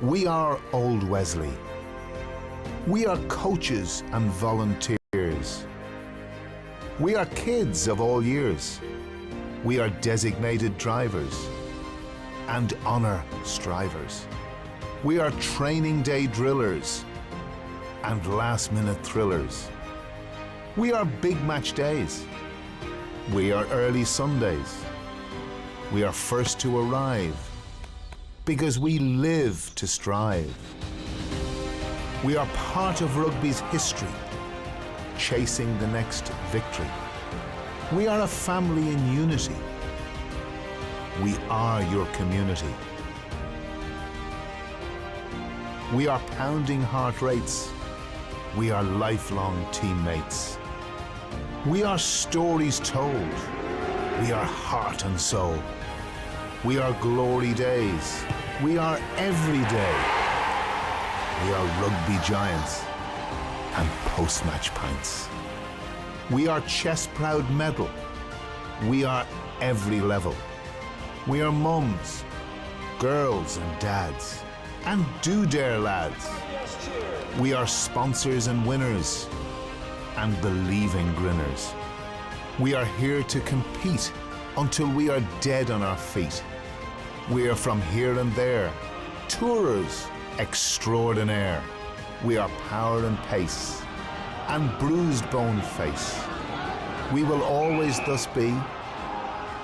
We are Old Wesley. We are coaches and volunteers. We are kids of all years. We are designated drivers and honour strivers. We are training day drillers and last-minute thrillers. We are big match days. We are early Sundays. We are first to arrive because we live to strive. We are part of rugby's history, chasing the next victory. We are a family in unity. We are your community. We are pounding heart rates. We are lifelong teammates. We are stories told. We are heart and soul. We are glory days. We are every day. We are rugby giants and post-match pints. We are chest-proud medal. We are every level. We are mums, girls and dads, and do dare lads. We are sponsors and winners, and believing grinners. We are here to compete until we are dead on our feet. We are from here and there, tourers extraordinaire. We are power and pace, and bruised bone face. We will always thus be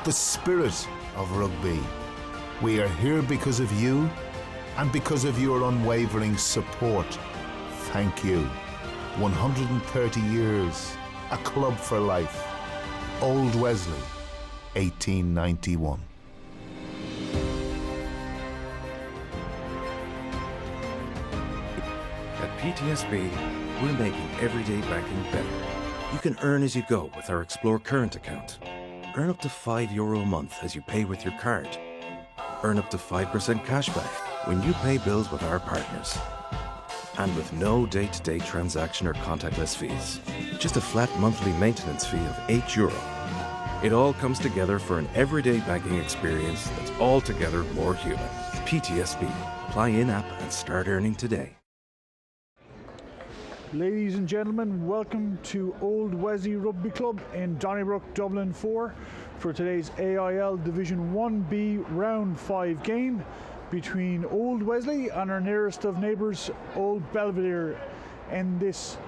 the spirit of rugby. We are here because of you, and because of your unwavering support. Thank you. 130 years, a club for life. Old Wesley, 1891. At PTSB, we're making everyday banking better. You can earn as you go with our Explore Current account. Earn up to €5 a month as you pay with your card. Earn up to 5% cashback when you pay bills with our partners. And with no day-to-day transaction or contactless fees. Just a flat monthly maintenance fee of €8. It all comes together for an everyday banking experience that's altogether more human. PTSB. Apply in-app and start earning today. Ladies and gentlemen, welcome to Old Wesley Rugby Club in Donnybrook, Dublin 4 for today's AIL Division 1B Round 5 game between Old Wesley and our nearest of neighbours, Old Belvedere. In this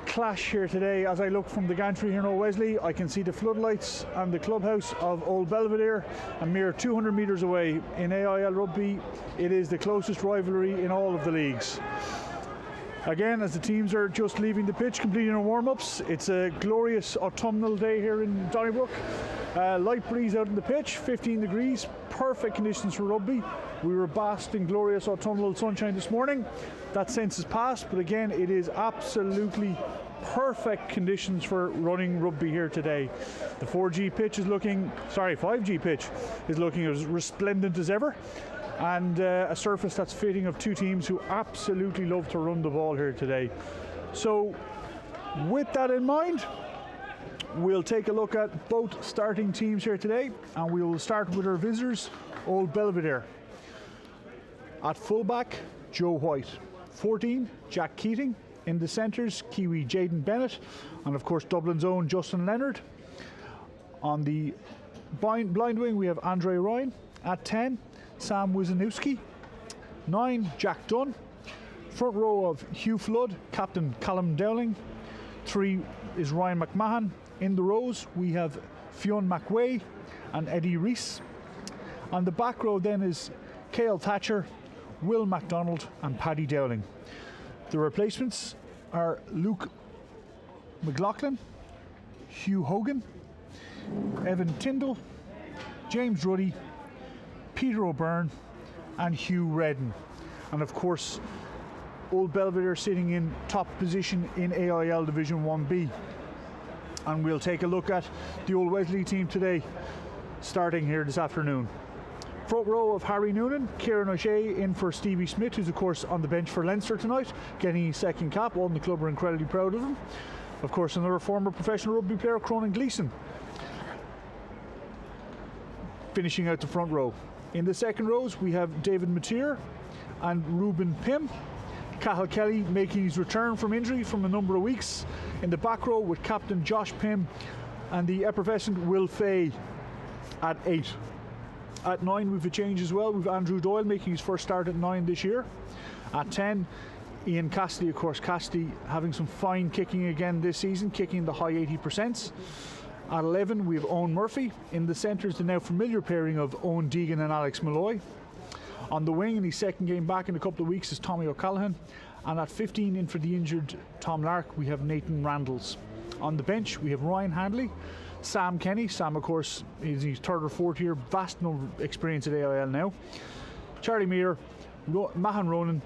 clash here today, as I look from the gantry here in Old Wesley, I can see the floodlights and the clubhouse of Old Belvedere, a mere 200 metres away. In AIL Rugby, it is the closest rivalry in all of the leagues. Again, as the teams are just leaving the pitch, completing their warm-ups, it's a glorious autumnal day here in Donnybrook. Light breeze out in the pitch, 15 degrees, perfect conditions for rugby. We were basked in glorious autumnal sunshine this morning. That sense has passed, but again, it is absolutely perfect conditions for running rugby here today. The 5G pitch is looking as resplendent as ever. And a surface that's fitting of two teams who absolutely love to run the ball here today. So with that in mind, we'll take a look at both starting teams here today, and we will start with our visitors, Old Belvedere. At fullback, Joe White. 14, Jack Keating. In the centres, Kiwi Jaden Bennett, and of course Dublin's own Justin Leonard. On the blind wing, we have Andre Ryan. At 10, Sam Wisniewski. 9, Jack Dunn. Front row of Hugh Flood, Captain Callum Dowling. 3 is Ryan McMahon. In the rows, we have Fionn McWay and Eddie Rees. On the back row then is Cale Thatcher, Will MacDonald and Paddy Dowling. The replacements are Luke McLaughlin, Hugh Hogan, Evan Tyndall, James Ruddy, Peter O'Byrne and Hugh Redden. And of course, Old Belvedere sitting in top position in AIL Division 1B. And we'll take a look at the Old Wesley team today, starting here this afternoon. Front row of Harry Noonan, Kieran O'Shea in for Stevie Smith, who's of course on the bench for Leinster tonight, getting his second cap. All in the club are incredibly proud of him. Of course, another former professional rugby player, Cronin Gleeson, finishing out the front row. In the second rows, we have David Mateer and Ruben Pym. Cathal Kelly making his return from injury from a number of weeks. In the back row with captain Josh Pym and the effervescent Will Fay at 8. At 9 we've a change as well. We've Andrew Doyle making his first start at 9 this year. At 10, Ian Cassidy, of course. Cassidy having some fine kicking again this season, kicking in the high 80%. At 11 we have Owen Murphy. In the centre is the now familiar pairing of Owen Deegan and Alex Malloy. On the wing in his second game back in a couple of weeks is Tommy O'Callaghan. And at 15 in for the injured Tom Lark we have Nathan Randalls. On the bench we have Ryan Handley, Sam Kenny. Sam of course is his third or fourth year, vast number of experience at AIL now. Charlie Meir, Mahan Ronan,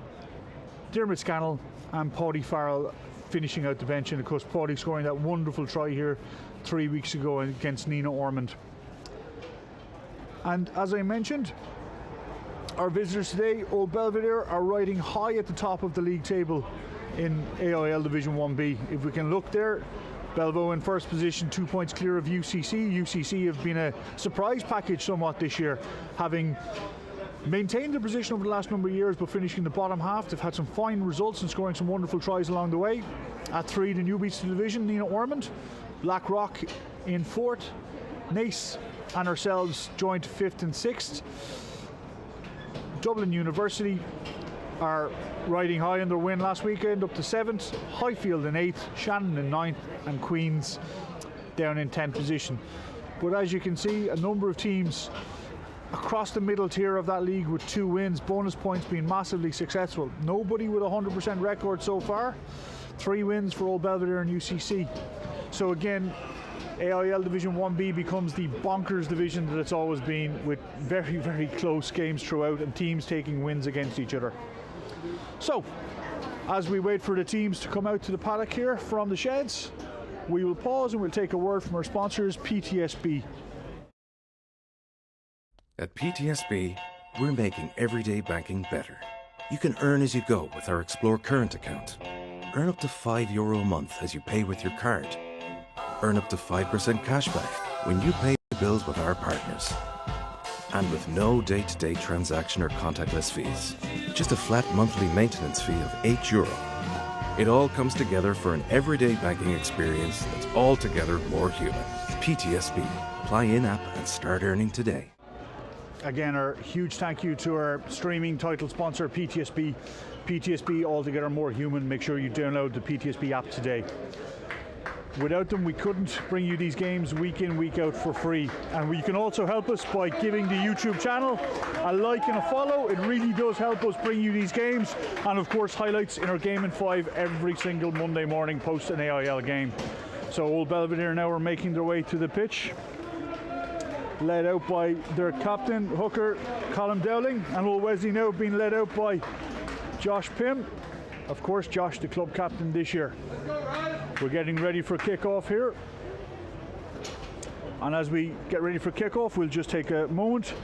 Dermot Scannell and Paddy Farrell finishing out the bench, and of course Paddy scoring that wonderful try here 3 weeks ago against Nina Ormond. And as I mentioned, our visitors today, Old Belvedere, are riding high at the top of the league table in AIL Division 1B. If we can look there, Belvo in first position, 2 points clear of UCC. UCC have been a surprise package somewhat this year, having maintained their position over the last number of years but finishing in the bottom half. They've had some fine results and scoring some wonderful tries along the way. At 3, the newbies to the division, Nina Ormond. Blackrock in 4th. Nace and ourselves joined 5th and 6th. Dublin University are riding high in their win last weekend, up to 7th. Highfield in 8th, Shannon in 9th, and Queens down in 10th position. But as you can see, a number of teams across the middle tier of that league with 2 wins, bonus points being massively successful. Nobody with a 100% record so far. 3 wins for Old Belvedere and UCC. So again, AIL Division 1B becomes the bonkers division that it's always been, with very, very close games throughout and teams taking wins against each other. So, as we wait for the teams to come out to the paddock here from the sheds, we will pause and we'll take a word from our sponsors, PTSB. At PTSB, we're making everyday banking better. You can earn as you go with our Explore Current account. Earn up to €5 a month as you pay with your card. Earn up to 5% cashback when you pay bills with our partners. And with no day-to-day transaction or contactless fees. Just a flat monthly maintenance fee of €8. It all comes together for an everyday banking experience that's altogether more human. PTSB. Apply in-app and start earning today. Again, our huge thank you to our streaming title sponsor, PTSB. PTSB, altogether more human. Make sure you download the PTSB app today. Without them, we couldn't bring you these games week in, week out for free. And you can also help us by giving the YouTube channel a like and a follow. It really does help us bring you these games. And of course, highlights in our Game in 5 every single Monday morning post an AIL game. So Old Belvedere now are making their way to the pitch, led out by their captain, hooker, Colin Dowling. And Old Wesley now being led out by Josh Pym. Of course, Josh, the club captain this year. We're getting ready for kickoff here. And as we get ready for kickoff, we'll just take a moment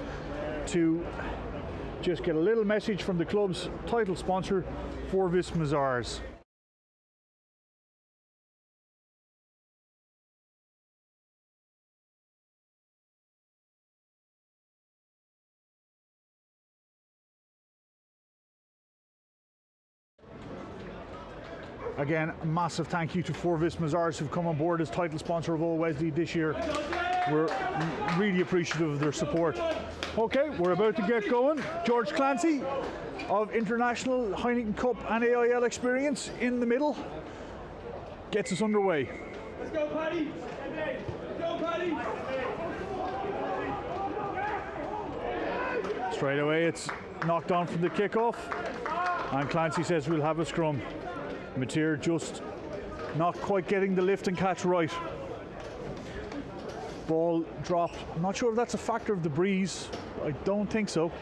to just get a little message from the club's title sponsor, Forvis Mazars. Again, a massive thank you to Forvis Mazars who've come on board as title sponsor of Old Wesley this year. We're really appreciative of their support. Okay, we're about to get going. George Clancy of International Heineken Cup and AIL experience in the middle gets us underway. Let's go, Paddy! Let's go, Paddy! Straight away, it's knocked on from the kickoff, and Clancy says we'll have a scrum. Mateer just not quite getting the lift and catch right. Ball dropped. I'm not sure if that's a factor of the breeze. I don't think so.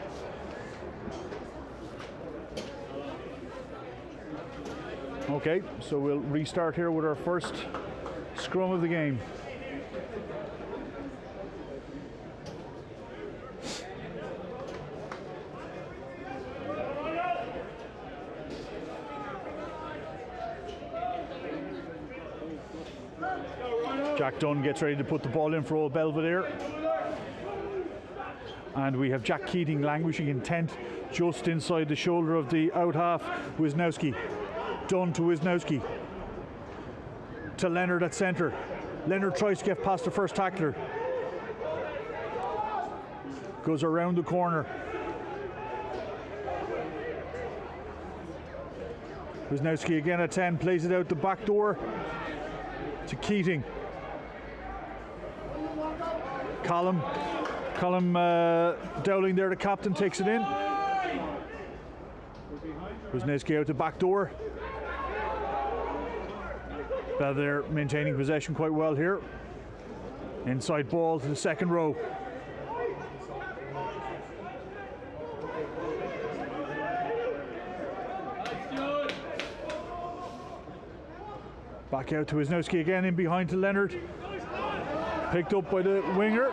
Okay, so we'll restart here with our first scrum of the game. Jack Dunn gets ready to put the ball in for Old Belvedere. And we have Jack Keating languishing intent just inside the shoulder of the out half. Wisnowski. Done to Wisnowski. To Leonard at centre. Leonard tries to get past the first tackler. Goes around the corner. Wisnowski again at 10, plays it out the back door to Keating. Colm Dowling there, the captain, takes it in. Wisnowski out the back door. Belvedere maintaining possession quite well here. Inside ball to the second row. Back out to Wisnowski again, in behind to Leonard. Picked up by the winger.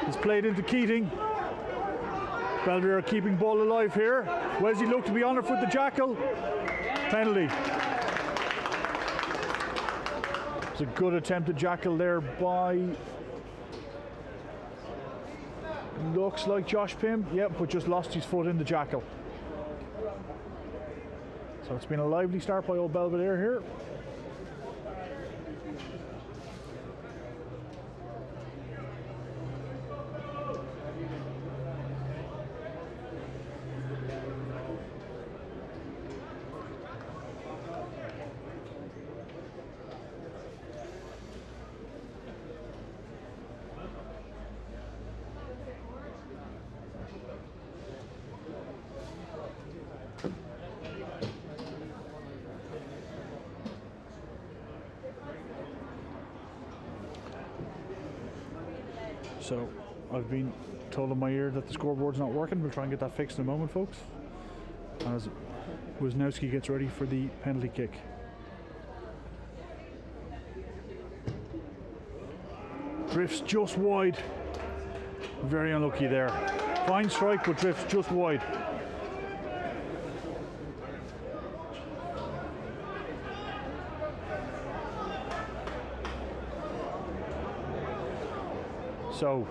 It's played into Keating. Belvedere keeping ball alive here. Wesley looked to be on it with the jackal. Penalty. It's a good attempted jackal there by, looks like Josh Pym. Yep, but just lost his foot in the jackal. So it's been a lively start by Old Belvedere here. So I've been told in my ear that the scoreboard's not working. We'll try and get that fixed in a moment, folks, as Wisnowski gets ready for the penalty kick. Drifts just wide. Very unlucky there. Fine strike, but drifts just wide. So,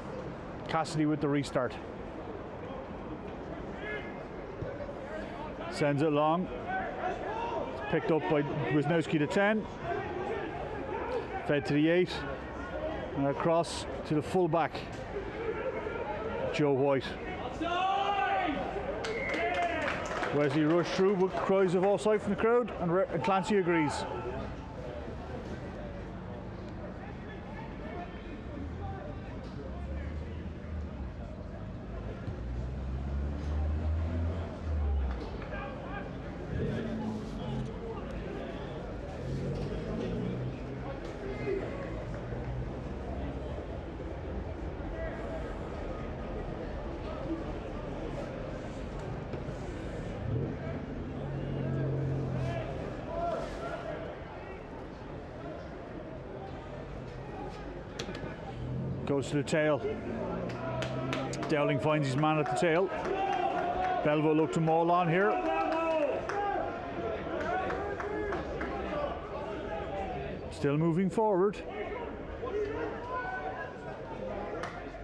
Cassidy with the restart. Sends it long. It's picked up by Wisnowski to 10. Fed to the 8. And across to the full-back, Joe White. Wesley rushed through with cries of offside from the crowd, and Clancy agrees. Goes to the tail. Dowling finds his man at the tail. Belvo looked to maul on here. Still moving forward.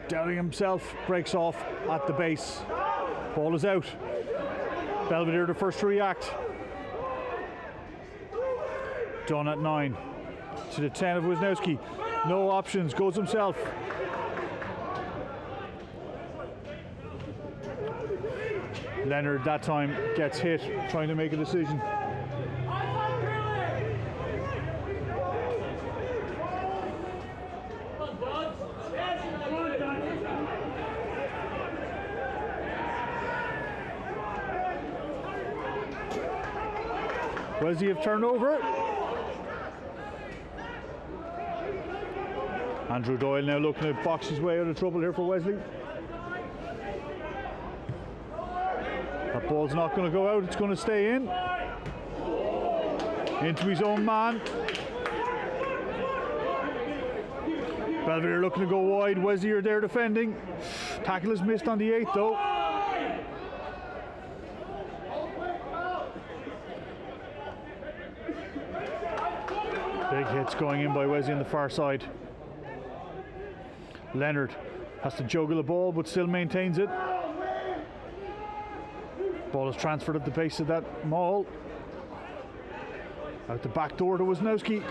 Dowling himself breaks off at the base. Ball is out. Belvedere the first to react. Done at 9. To the 10 of Wisnowski. No options, goes himself. Leonard that time gets hit, trying to make a decision. Wesley have turned over. Andrew Doyle now looking to box his way out of trouble here for Wesley. That ball's not going to go out, it's going to stay in. Into his own man. Belvedere looking to go wide. Wesley are there defending. Tackle is missed on the 8th though. Big hits going in by Wesley on the far side. Leonard Has to juggle the ball, but still maintains it. Ball is transferred at the pace of that maul. Out the back door to Wisniewski.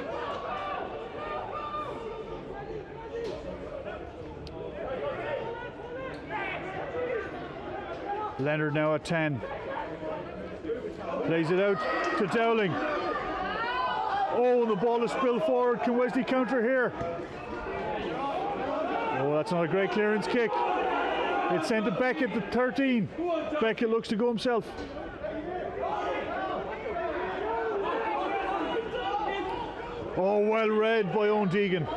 Leonard now at 10. Plays it out to Dowling. Oh, the ball is spilled forward. Can Wesley counter here? Oh, that's not a great clearance kick. It's sent to Beckett to 13. Beckett looks to go himself. Oh, well read by Owen Deegan.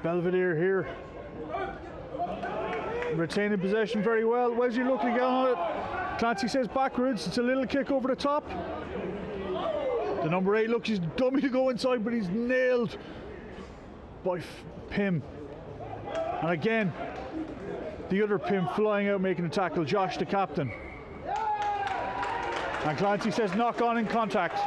Belvedere here, retaining possession very well. Wesley looking down on it. Clancy says backwards. It's a little kick over the top. The number 8 looks he's dummy to go inside, but he's nailed by Pym. And again, the other Pym flying out making a tackle. Josh, the captain. And Clancy says knock on in contact.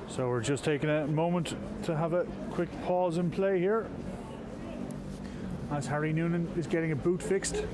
So we're just taking a moment to have a quick pause in play here as Harry Noonan is getting a boot fixed.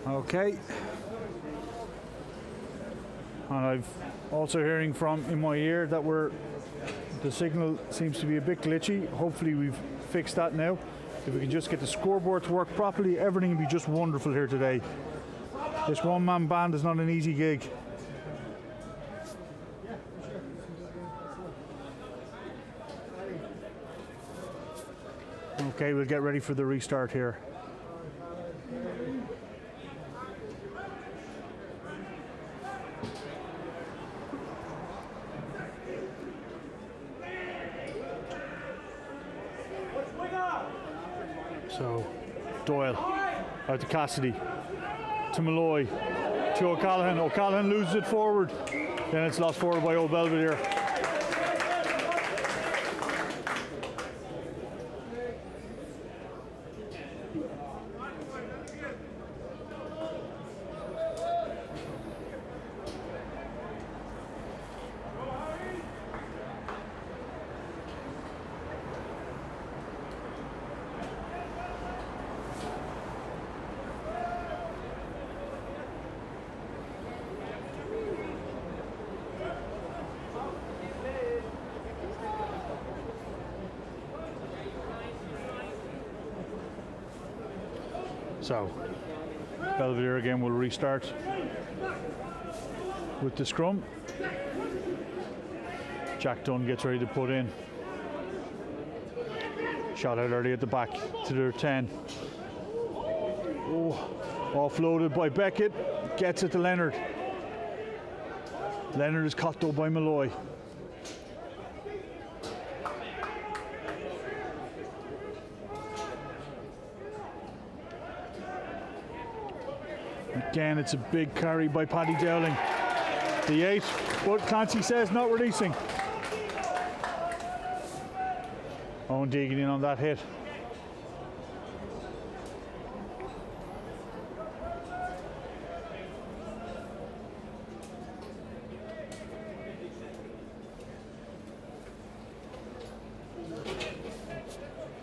Okay. And I've also hearing from in my ear that the signal seems to be a bit glitchy. Hopefully we've fixed that now. If we can just get the scoreboard to work properly, everything will be just wonderful here today. This one-man band is not an easy gig. Okay, we'll get ready for the restart here. So, Doyle out to Cassidy, to Malloy, to O'Callaghan. O'Callaghan loses it forward. Then it's lost forward by Old Belvedere. So Belvedere again will restart with the scrum. Jack Dunn gets ready to put in. Shot out early at the back to their 10. Oh, offloaded by Beckett. Gets it to Leonard. Leonard is caught though by Malloy. Again, it's a big carry by Paddy Dowling. The 8, but Clancy says not releasing. Owen Deegan in on that hit.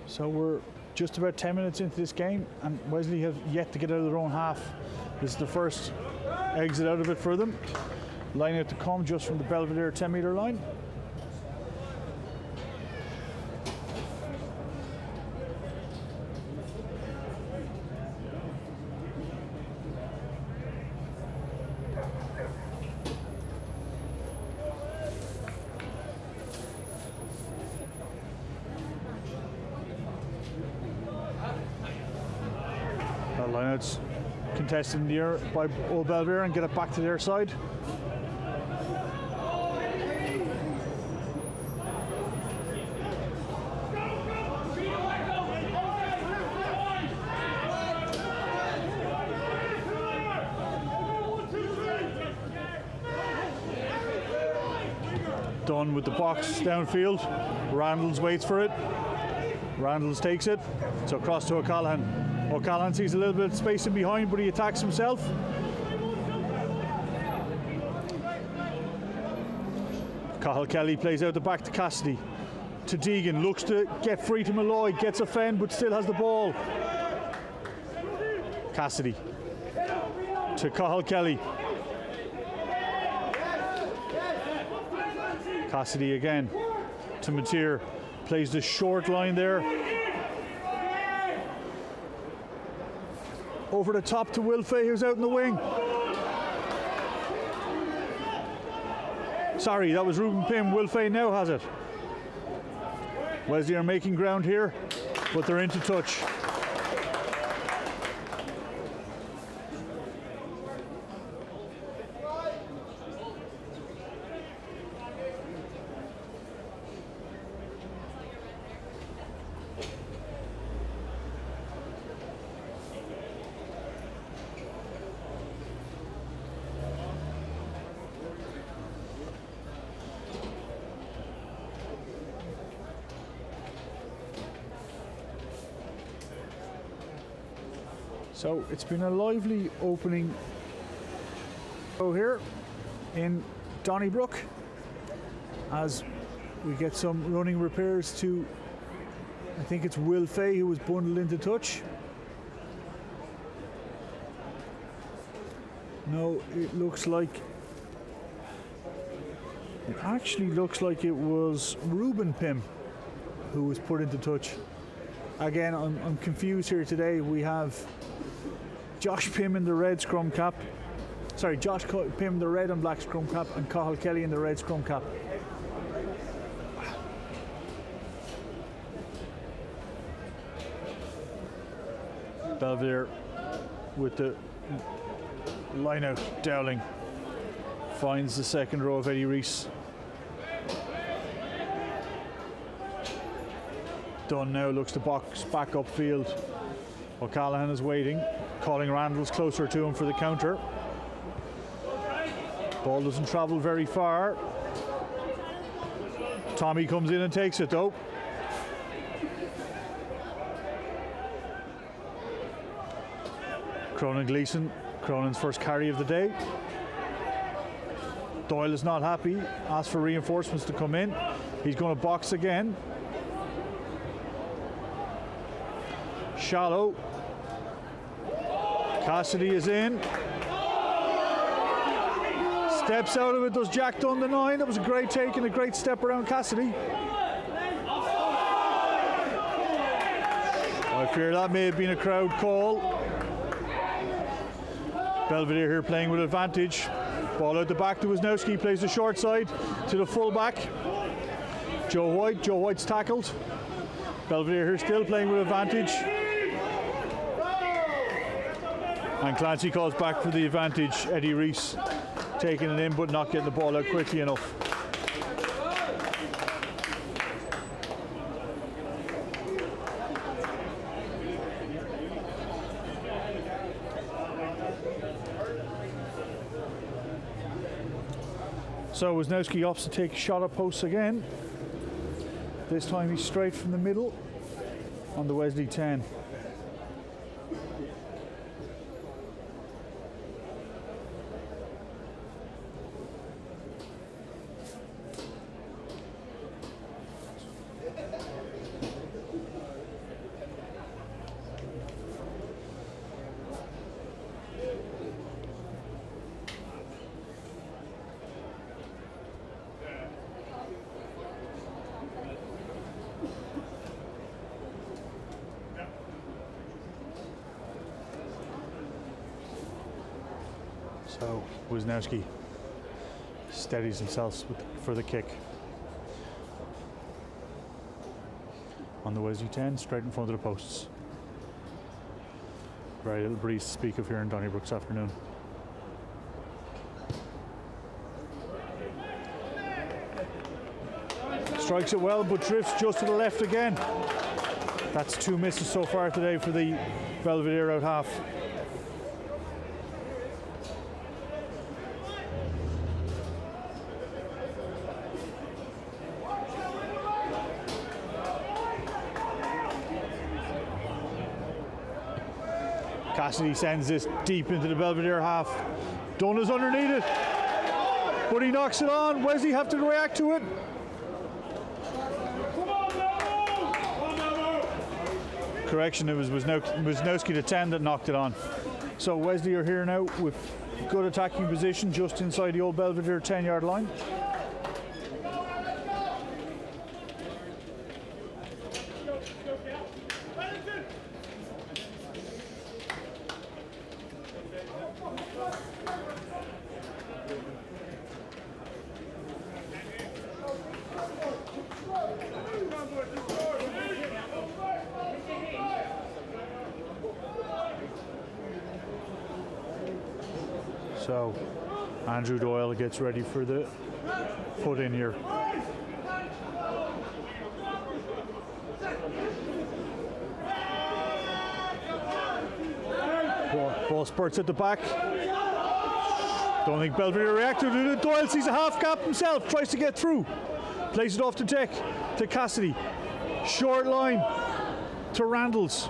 So we're just about 10 minutes into this game, and Wesley have yet to get out of their own half. This is the first exit out of it for them. Line out to come just from the Belvedere 10-metre line. Lineouts contested in the air by Old Belvedere and get it back to their side. Done with the box downfield. Randalls waits for it. Randalls takes it. So across to O'Callaghan. O'Callaghan sees a little bit of space in behind, but he attacks himself. Cathal Kelly plays out the back to Cassidy. To Deegan, looks to get free to Malloy, gets a fend, but still has the ball. Cassidy to Cathal Kelly. Cassidy again to Mateer, plays the short line there. Over the top to Will Fay, who's out in the wing. Sorry, that was Ruben Pym. Will Fay now has it. Wesley are making ground here, but they're into touch. So it's been a lively opening here in Donnybrook as we get some running repairs to, I think it's Will Fay who was bundled into touch. No, it actually looks like it was Ruben Pym who was put into touch. Again, I'm confused here today. We have Josh Pym in the red scrum cap. Sorry, Josh Pym in the red and black scrum cap, and Cathal Kelly in the red scrum cap. Belvedere with the line out. Dowling finds the second row of Eddie Reese. Dunn now looks to box back upfield. O'Callaghan is waiting, calling Randalls closer to him for the counter. Ball doesn't travel very far. Tommy comes in and takes it though. Cronin Gleeson, Cronin's first carry of the day. Doyle is not happy, asks for reinforcements to come in. He's going to box again. Shallow. Cassidy is in. Steps out of it, does Jack Dunn the 9. That was a great take and a great step around Cassidy. I fear that may have been a crowd call. Belvedere here playing with advantage. Ball out the back to Wisniewski, plays the short side to the full back. Joe White's tackled. Belvedere here still playing with advantage. And Clancy calls back for the advantage. Eddie Reese taking it in but not getting the ball out quickly enough. So Wisniewski opts to take a shot at posts again. This time he's straight from the middle on the Wesley 10. So Wisniewski steadies himself for the kick. On the Wesley 10, straight in front of the posts. Very little breeze to speak of here in Donnybrook this afternoon. Strikes it well, but drifts just to the left again. That's 2 misses so far today for the Belvedere out half. Cassidy sends this deep into the Belvedere half. Dunn is underneath it, but he knocks it on. Wesley have to react to it. Correction, it was Wisniewski the 10 that knocked it on. So Wesley are here now with good attacking position just inside the Old Belvedere 10-yard line. So Andrew Doyle gets ready for the put in here. Ball spurts at the back. Don't think Belvedere reacted to it. Doyle sees a half gap himself, tries to get through. Plays it off the deck to Cassidy. Short line to Randalls.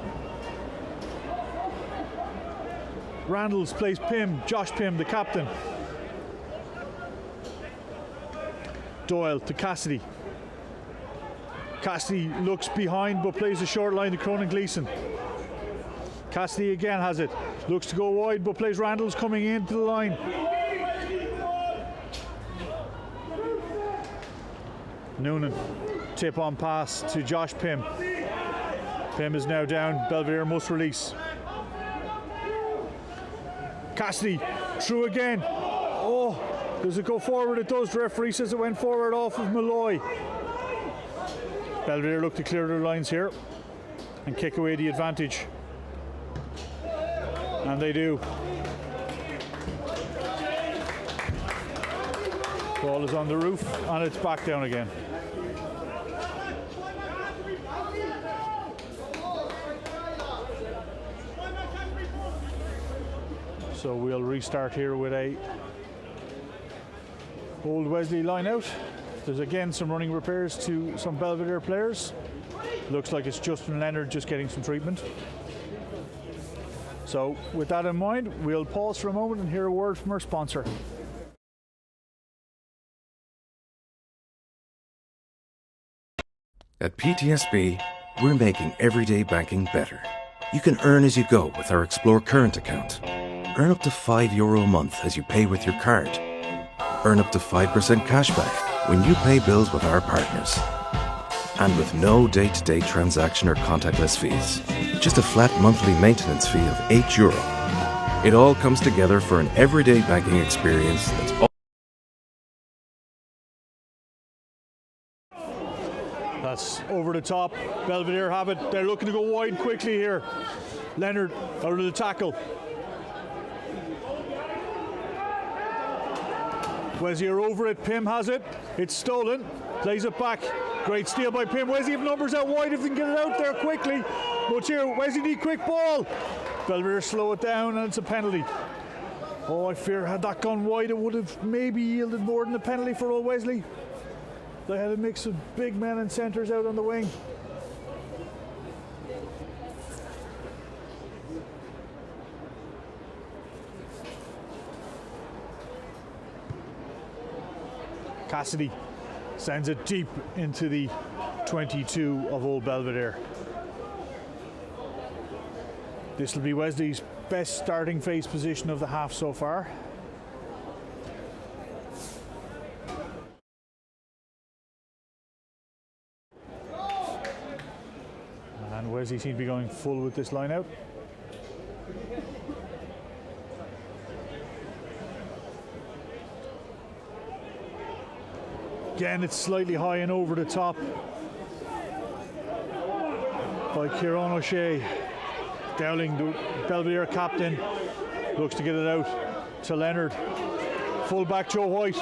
Randalls plays Pym, Josh Pym, the captain. Doyle to Cassidy. Cassidy looks behind but plays a short line to Cronin Gleeson. Cassidy again has it. Looks to go wide but plays Randalls coming into the line. Noonan, tip on pass to Josh Pym. Pym is now down. Belvedere must release. Cassidy through again. Oh, does it go forward? It does. The referee says it went forward off of Malloy. Belvedere look to clear their lines here and kick away the advantage. And they do. Ball is on the roof and it's back down again. So we'll restart here with a Old Wesley line out. There's again some running repairs to some Belvedere players. Looks like it's Justin Leonard just getting some treatment. So with that in mind, we'll pause for a moment and hear a word from our sponsor. At PTSB, we're making everyday banking better. You can earn as you go with our Explore Current account. Earn up to €5 a month as you pay with your card. Earn up to 5% cashback when you pay bills with our partners. And with no day-to-day transaction or contactless fees. Just a flat monthly maintenance fee of €8. It all comes together for an everyday banking experience that's all. That's over the top. Belvedere have it. They're looking to go wide quickly here. Leonard out of the tackle. Wesley are over it. Pym has it. It's stolen. Plays it back. Great steal by Pym. Wesley have numbers out wide if they can get it out there quickly. But here, Wesley need quick ball. Belvedere slow it down and it's a penalty. Oh, I fear had that gone wide, it would have maybe yielded more than a penalty for Old Wesley. They had a mix of big men and centres out on the wing. Cassidy sends it deep into the 22 of Old Belvedere. This will be Wesley's best starting face position of the half so far. And Wesley seems to be going full with this line out. Again, it's slightly high and over the top by Kieran O'Shea. Dowling, the Belvedere captain, looks to get it out to Leonard. Full back Joe White,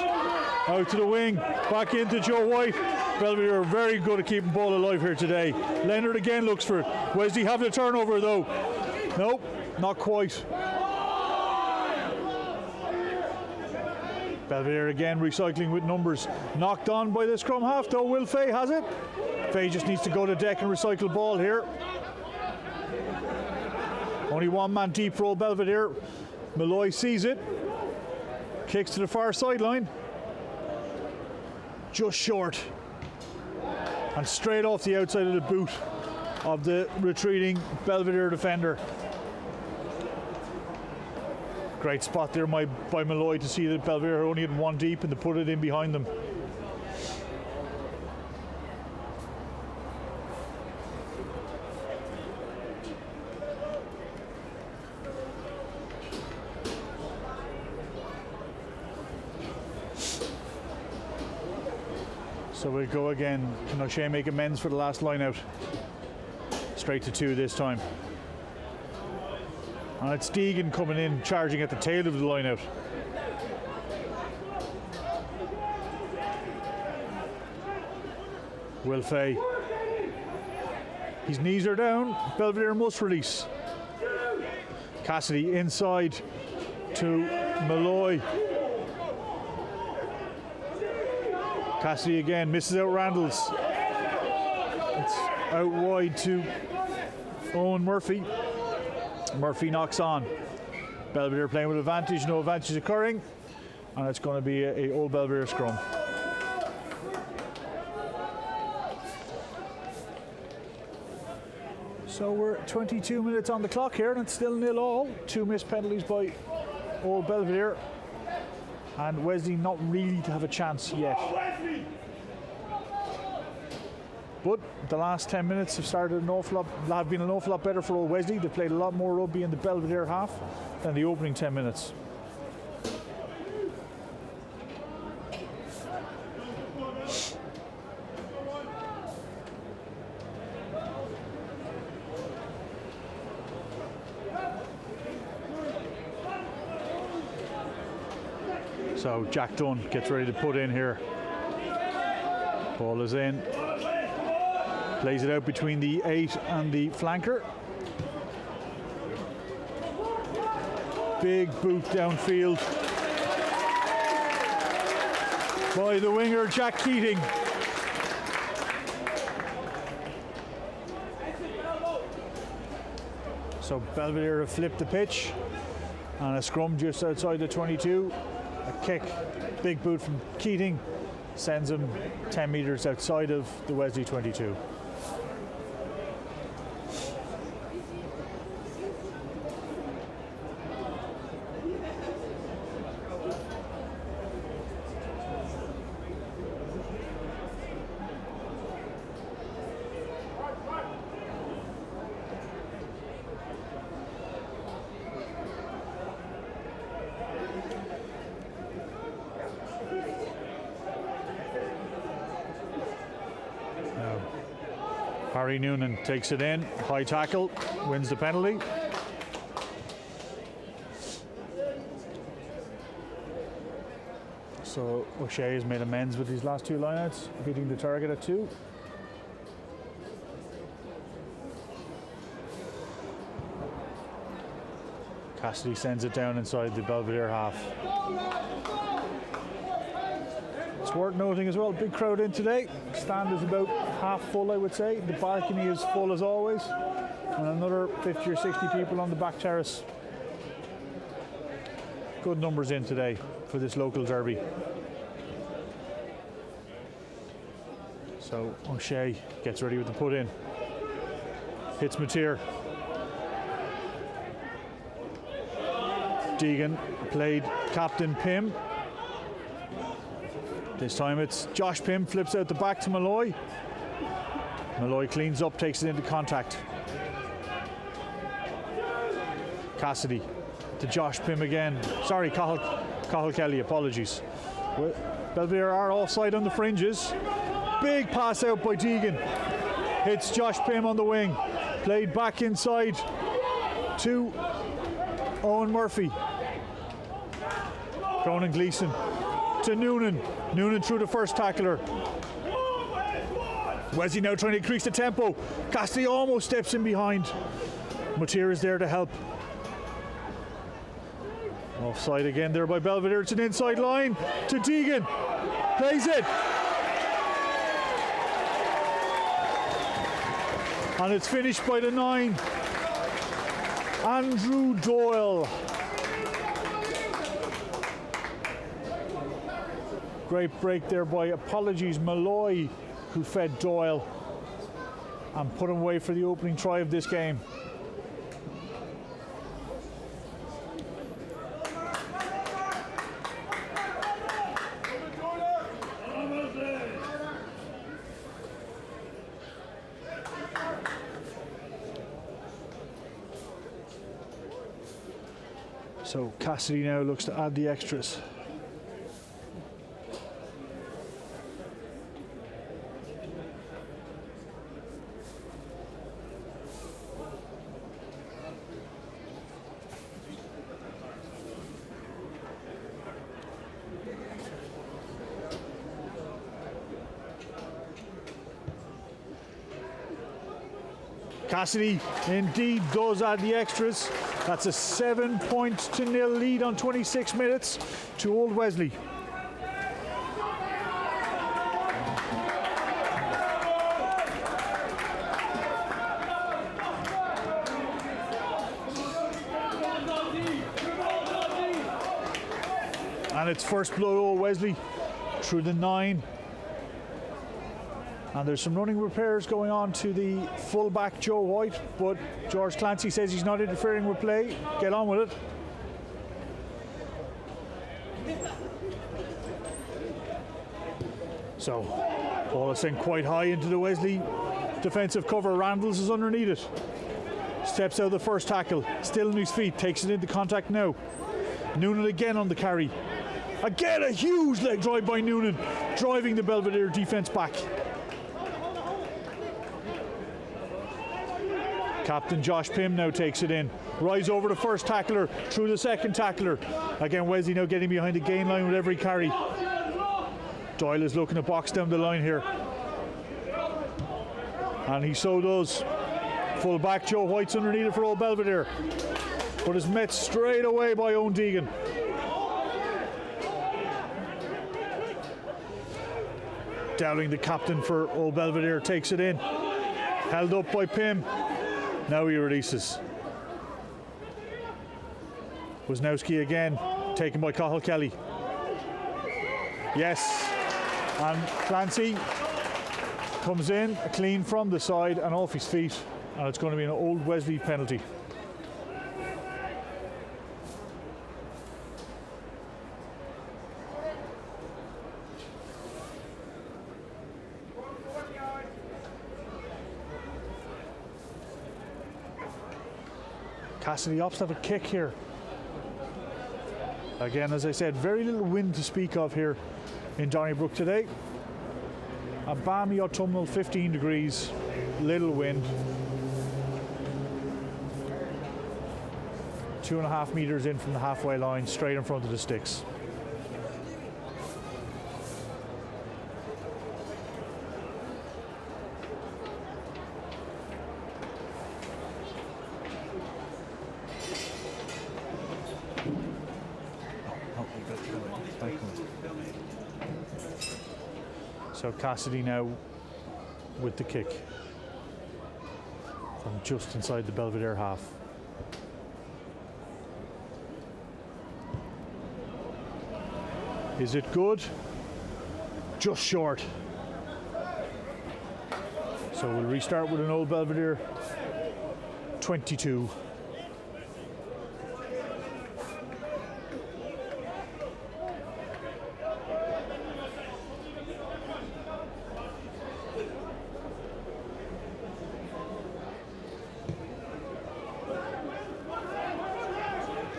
out to the wing, back into Joe White. Belvedere are very good at keeping ball alive here today. Leonard again looks for it. Wesley have the turnover though. Nope, not quite. Belvedere again recycling with numbers. Knocked on by the scrum half though. Will Fay has it. Fay just needs to go to deck and recycle ball here. Only one man deep for Old Belvedere. Malloy sees it. Kicks to the far sideline. Just short. And straight off the outside of the boot of the retreating Belvedere defender. Great spot there by Malloy to see that Belvedere only had one deep and to put it in behind them. So we'll go again. Can O'Shea make amends for the last line out? Straight to 2 this time. And it's Deegan coming in, charging at the tail of the line out. Will Fay. His knees are down. Belvedere must release. Cassidy inside to Malloy. Cassidy again misses out Randalls. It's out wide to Owen Murphy. Murphy knocks on. Belvedere playing with advantage, no advantage occurring, and it's going to be a Old Belvedere scrum. So we're 22 minutes on the clock here, and it's still 0-all. 2 missed penalties by Old Belvedere, and Wesley not really to have a chance yet. But the last 10 minutes have started have been an awful lot better for Old Wesley. They've played a lot more rugby in the Belvedere half than the opening 10 minutes. So Jack Dunn gets ready to put in here. Ball is in. Plays it out between the 8 and the flanker. Big boot downfield by the winger Jack Keating. So Belvedere have flipped the pitch, and a scrum just outside the 22. A kick, big boot from Keating, sends him 10 metres outside of the Wesley 22. Harry Noonan takes it in, high tackle, wins the penalty. So O'Shea has made amends with these last two lineouts, beating the target at 2. Cassidy sends it down inside the Belvedere half. It's worth noting as well, big crowd in today. Stand is about half full, I would say. The balcony is full as always. And another 50 or 60 people on the back terrace. Good numbers in today for this local derby. So O'Shea gets ready with the put in. Hits Mateer. Deegan played Captain Pym. This time it's Josh Pym, flips out the back to Malloy. Malloy cleans up, takes it into contact. Cassidy to Josh Pym again. Sorry, Cathal Kelly, apologies. Belvedere are offside on the fringes. Big pass out by Deegan. Hits Josh Pym on the wing. Played back inside to Owen Murphy. Cronin Gleeson to Noonan. Noonan through the first tackler. Wesley now trying to increase the tempo. Cassidy almost steps in behind. Mateer is there to help. Offside again there by Belvedere. It's an inside line to Deegan. Plays it. And it's finished by the 9. Andrew Doyle. Great break there by, apologies, Malloy, who fed Doyle and put him away for the opening try of this game. So Cassidy now looks to add the extras. Cassidy indeed does add the extras. That's a 7-0 lead on 26 minutes to Old Wesley. And it's first blood Old Wesley through the 9. And there's some running repairs going on to the fullback Joe White, but George Clancy says he's not interfering with play. Get on with it. So, ball is sent quite high into the Wesley defensive cover. Randalls is underneath it. Steps out of the first tackle, still on his feet, takes it into contact now. Noonan again on the carry. Again a huge leg drive by Noonan, driving the Belvedere defence back. Captain Josh Pym now takes it in. Rise over the first tackler, through the second tackler. Again, Wesley now getting behind the gain line with every carry. Doyle is looking to box down the line here. And he so does. Full back Joe White's underneath it for Old Belvedere. But is met straight away by Owen Deegan. Dowling, the captain for Old Belvedere, takes it in. Held up by Pym. Now he releases. Wisnowski again, taken by Cathal Kelly. Yes, and Clancy comes in, clean from the side and off his feet, and it's going to be an Old Wesley penalty. Cassidy opts to have a kick here. Again, as I said, very little wind to speak of here in Donnybrook today. A balmy autumnal 15 degrees. little wind. 2.5 meters in from the halfway line, straight in front of the sticks. So Cassidy now with the kick from just inside the Belvedere half. Is it good? Just short. So we'll restart with an Old Belvedere 22.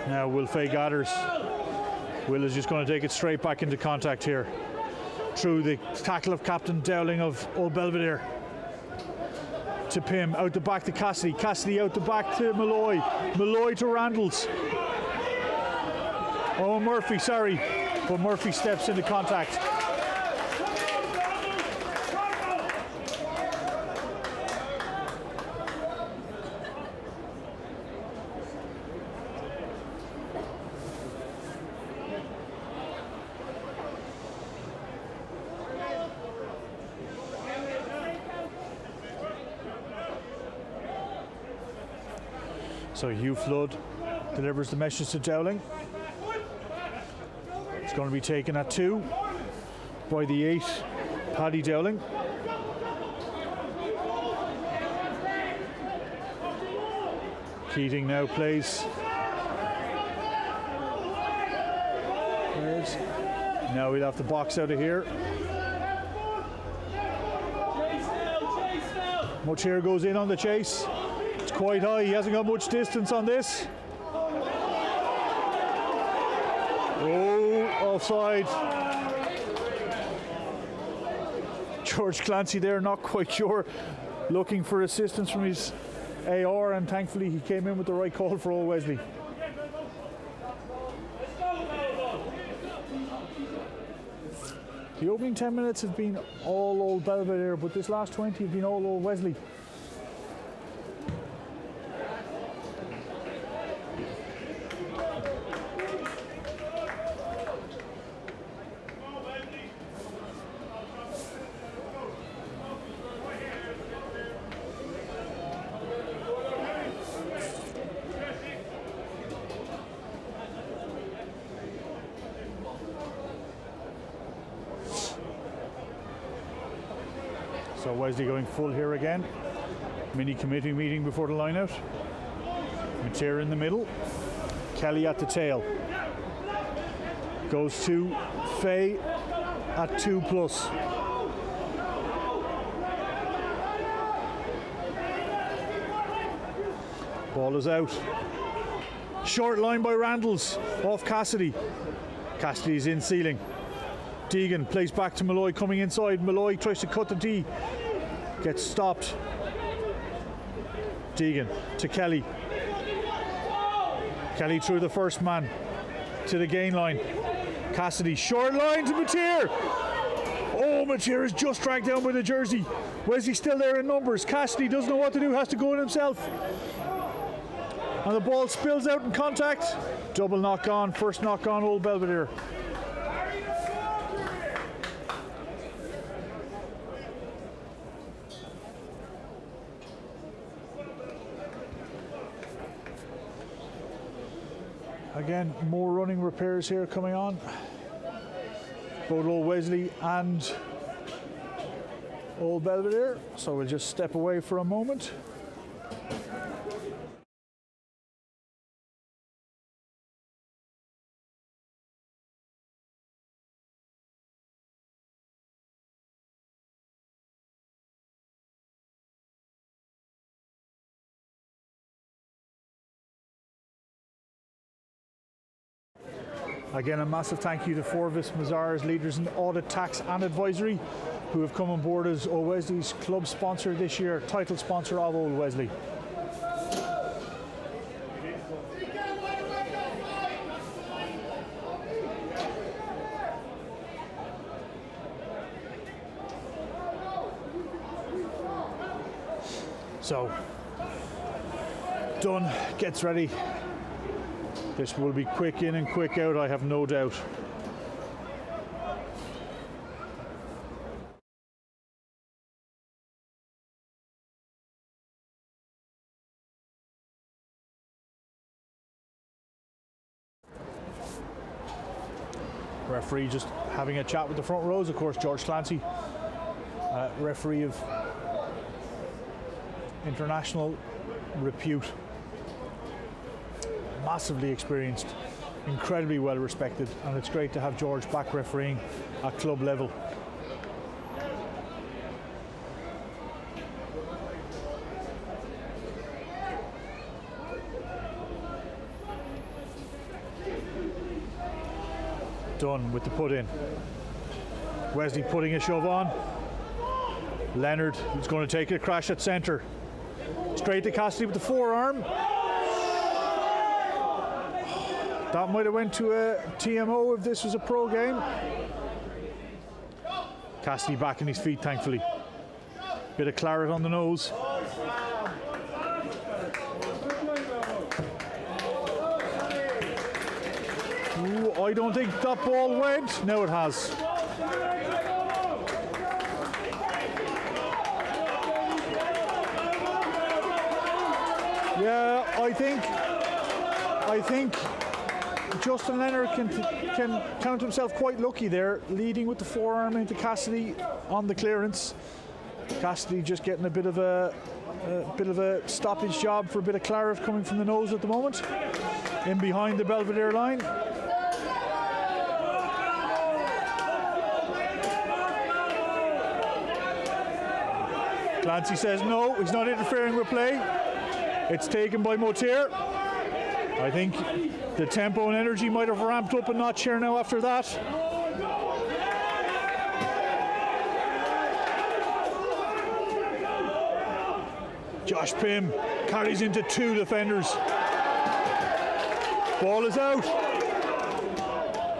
Now Will Fay gathers. Will is just going to take it straight back into contact here through the tackle of Captain Dowling of Old Belvedere. To Pym, out the back to Cassidy. Cassidy out the back to Malloy. Malloy to Randalls. Oh, Murphy, sorry. But Murphy steps into contact. So Hugh Flood delivers the message to Dowling. It's going to be taken at 2 by the 8, Paddy Dowling. Keating now plays. Now we'll have to box out of here. Muchir goes in on the chase. It's quite high, he hasn't got much distance on this. Oh, offside. George Clancy there, not quite sure, looking for assistance from his AR, and thankfully he came in with the right call for Old Wesley. The opening 10 minutes have been all Old Belvedere, but this last 20 have been all Old Wesley. So Wesley going full here again. Mini committee meeting before the line-out. Mateer in the middle. Kelly at the tail. Goes to Fay at 2+. Ball is out. Short line by Randalls off Cassidy. Cassidy's in ceiling. Deegan plays back to Malloy coming inside. Malloy tries to cut the D. Gets stopped. Deegan to Kelly. Kelly through the first man to the gain line. Cassidy, short line to Mateer. Oh, Mateer is just dragged down by the jersey. Wesley still there in numbers. Cassidy doesn't know what to do, has to go in himself. And the ball spills out in contact. Double knock on, first knock on Old Belvedere. Again, more running repairs here coming on. Both Old Wesley and Old Belvedere. So we'll just step away for a moment. Again, a massive thank you to Forvis Mazars, leaders in audit, tax and advisory, who have come on board as Old Wesley's club sponsor this year, title sponsor of Old Wesley. So, Dunn gets ready. This will be quick in and quick out, I have no doubt. Referee just having a chat with the front rows, of course, George Clancy, referee of international repute, massively experienced, incredibly well respected, and it's great to have George back refereeing at club level. Done with the put in. Wesley putting a shove on. Leonard is going to take a crash at centre. Straight to Cassidy with the forearm. That might have went to a TMO if this was a pro game. Cassidy back in his feet, thankfully. Bit of claret on the nose. Ooh, I don't think that ball went. No, it has. Yeah, I think Justin Leonard can count himself quite lucky there, leading with the forearm into Cassidy on the clearance. Cassidy just getting a bit of a stoppage job for a bit of claret coming from the nose at the moment, in behind the Belvedere line. Clancy says no, he's not interfering with play. It's taken by Motier. I think the tempo and energy might have ramped up a notch here now after that. Josh Pym carries into two defenders. Ball is out.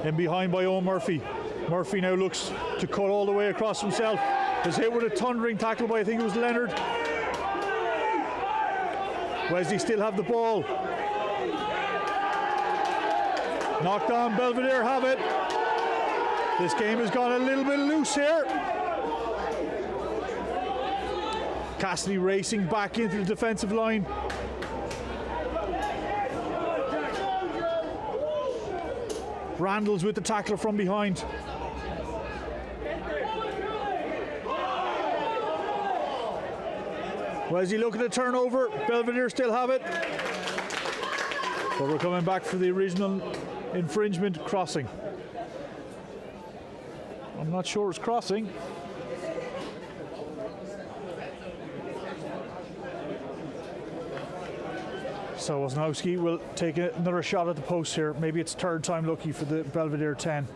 In behind by Owen Murphy. Murphy now looks to cut all the way across himself. Was hit with a thundering tackle by, I think it was Leonard. Wesley still have the ball. Knocked on, Belvedere have it. This game has gone a little bit loose here. Cassidy racing back into the defensive line. Randall's with the tackler from behind. Wesley looking at turnover. Belvedere still have it. But we're coming back for the original infringement crossing. I'm not sure it's crossing. So Wisnowski will take another shot at the post here. Maybe it's third time lucky for the Belvedere 10.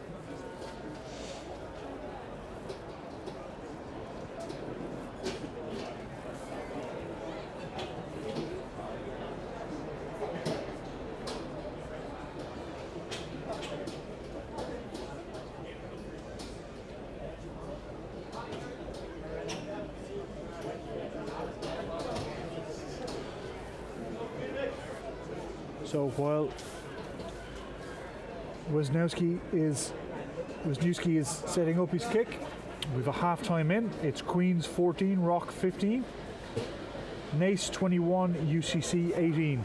So while Wisniewski is setting up his kick, we've a half time in. It's Queens 14, Rock 15, Nace 21, UCC 18.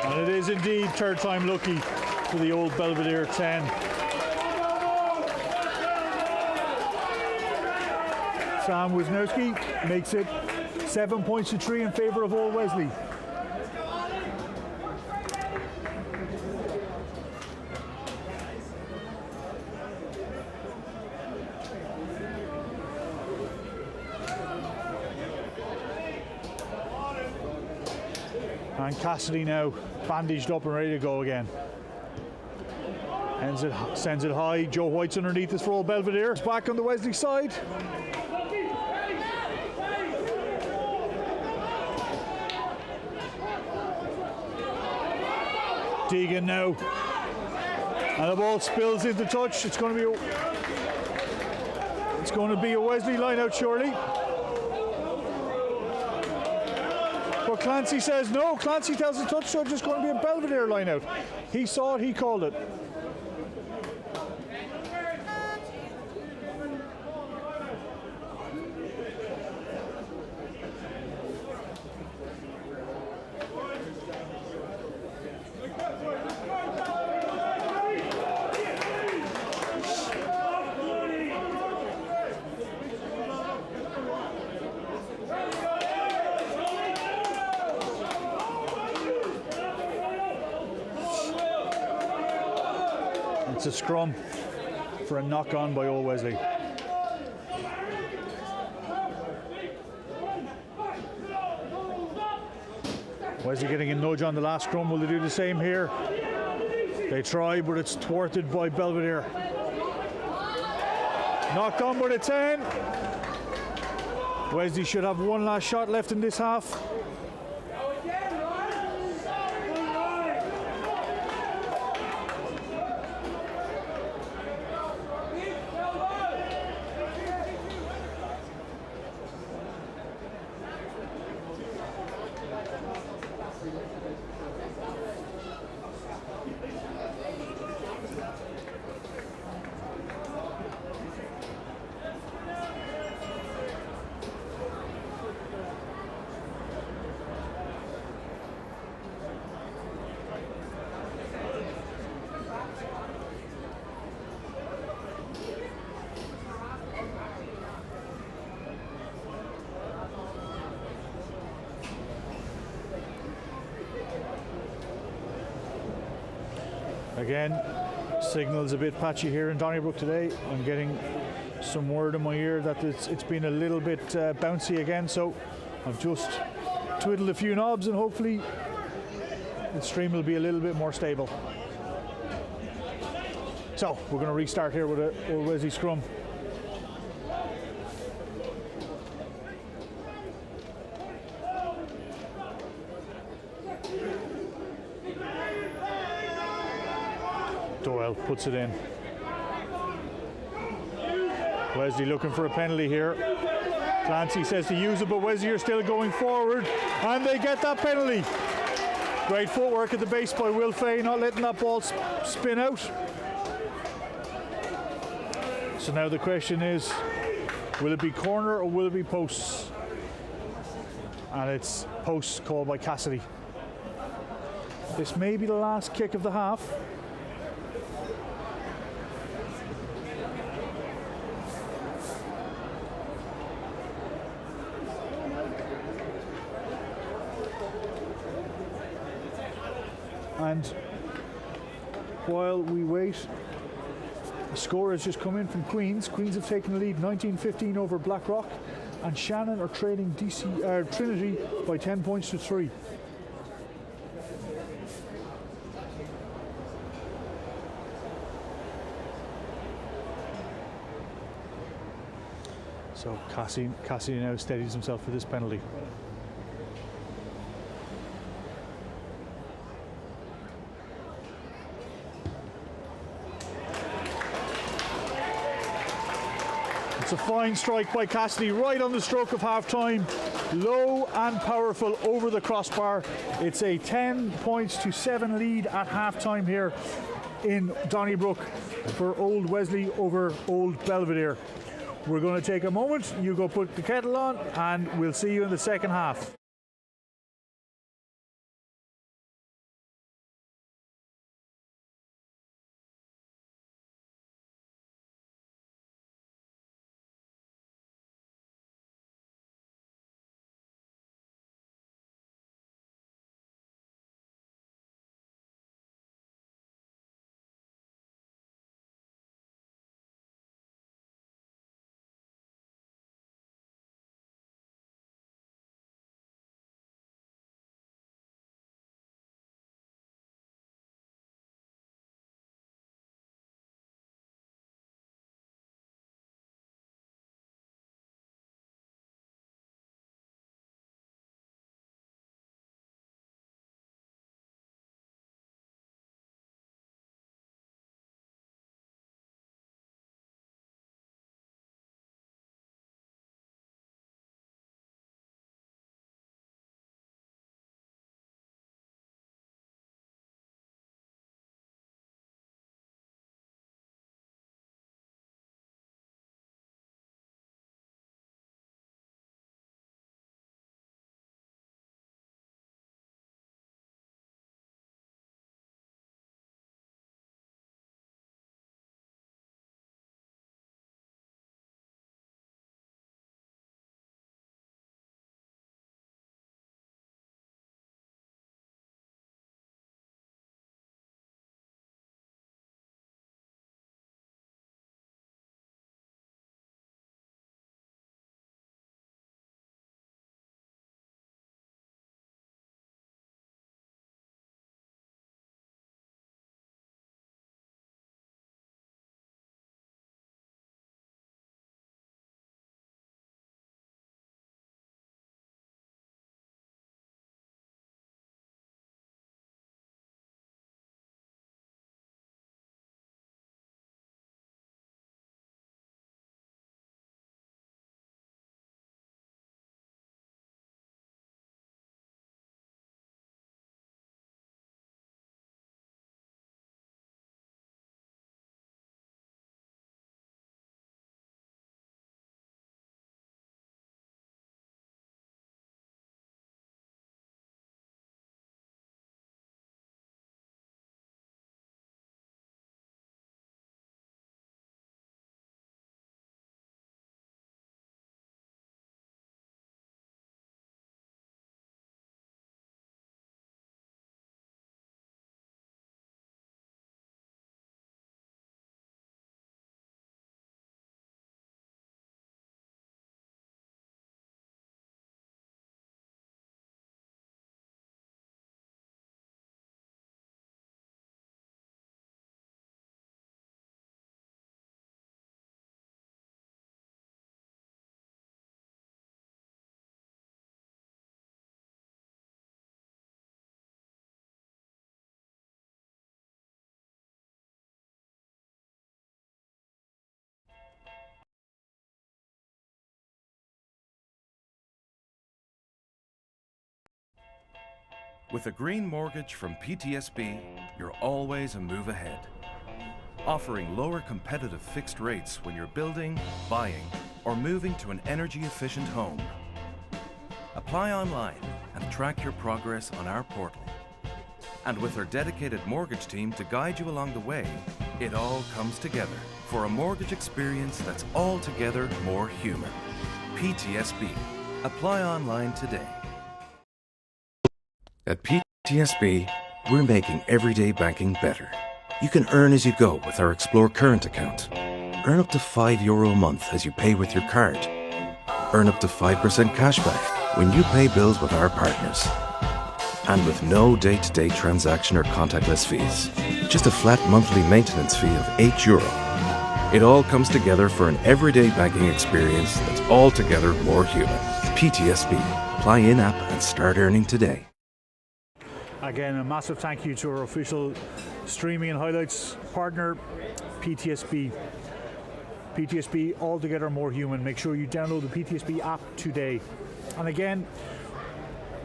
And it is indeed third time lucky for the Old Belvedere 10. Sam Wisniewski makes it 7 points to 3 in favour of Old Wesley. And Cassidy now bandaged up and ready to go again. Sends it high. Joe White's underneath this for Old Belvedere. It's back on the Wesley side. Deegan now. And the ball spills into touch. It's going to be a Wesley line out surely. But Clancy says no. Clancy tells the touch judge it's going to be a Belvedere line out. He saw it, he called it. It's a scrum for a knock on by Old Wesley. Wesley getting a nudge on the last scrum. Will they do the same here? They try, but it's thwarted by Belvedere. Knocked on by the 10. Wesley should have one last shot left in this half. Again, signal's a bit patchy here in Donnybrook today. I'm getting some word in my ear that it's been a little bit bouncy again, so I've just twiddled a few knobs and hopefully the stream will be a little bit more stable. So we're going to restart here with a Old Wesley scrum. Doyle puts it in. Wesley looking for a penalty here. Clancy says to use it, but Wesley are still going forward, and they get that penalty. Great footwork at the base by Will Fay, not letting that ball spin out. So now the question is, will it be corner or will it be posts? And it's posts called by Cassidy. This may be the last kick of the half. And while we wait, the score has just come in from Queens. Queens have taken the lead 19-15 over Blackrock, and Shannon are trailing Trinity by 10 points to 3. So Cassidy now steadies himself for this penalty. It's a fine strike by Cassidy right on the stroke of half time. Low and powerful over the crossbar. It's a 10 points to 7 lead at half time here in Donnybrook for Old Wesley over Old Belvedere. We're going to take a moment. You go put the kettle on and we'll see you in the second half. With a green mortgage from PTSB, you're always a move ahead. Offering lower competitive fixed rates when you're building, buying, or moving to an energy-efficient home. Apply online and track your progress on our portal. And with our dedicated mortgage team to guide you along the way, it all comes together for a mortgage experience that's altogether more human. PTSB. Apply online today. At PTSB, we're making everyday banking better. You can earn as you go with our Explore Current account. Earn up to €5 a month as you pay with your card. Earn up to 5% cashback when you pay bills with our partners. And with no day-to-day transaction or contactless fees. Just a flat monthly maintenance fee of €8. It all comes together for an everyday banking experience that's altogether more human. PTSB. Apply in-app and start earning today. Again, a massive thank you to our official streaming and highlights partner, PTSB. PTSB, altogether more human. Make sure you download the PTSB app today. And again,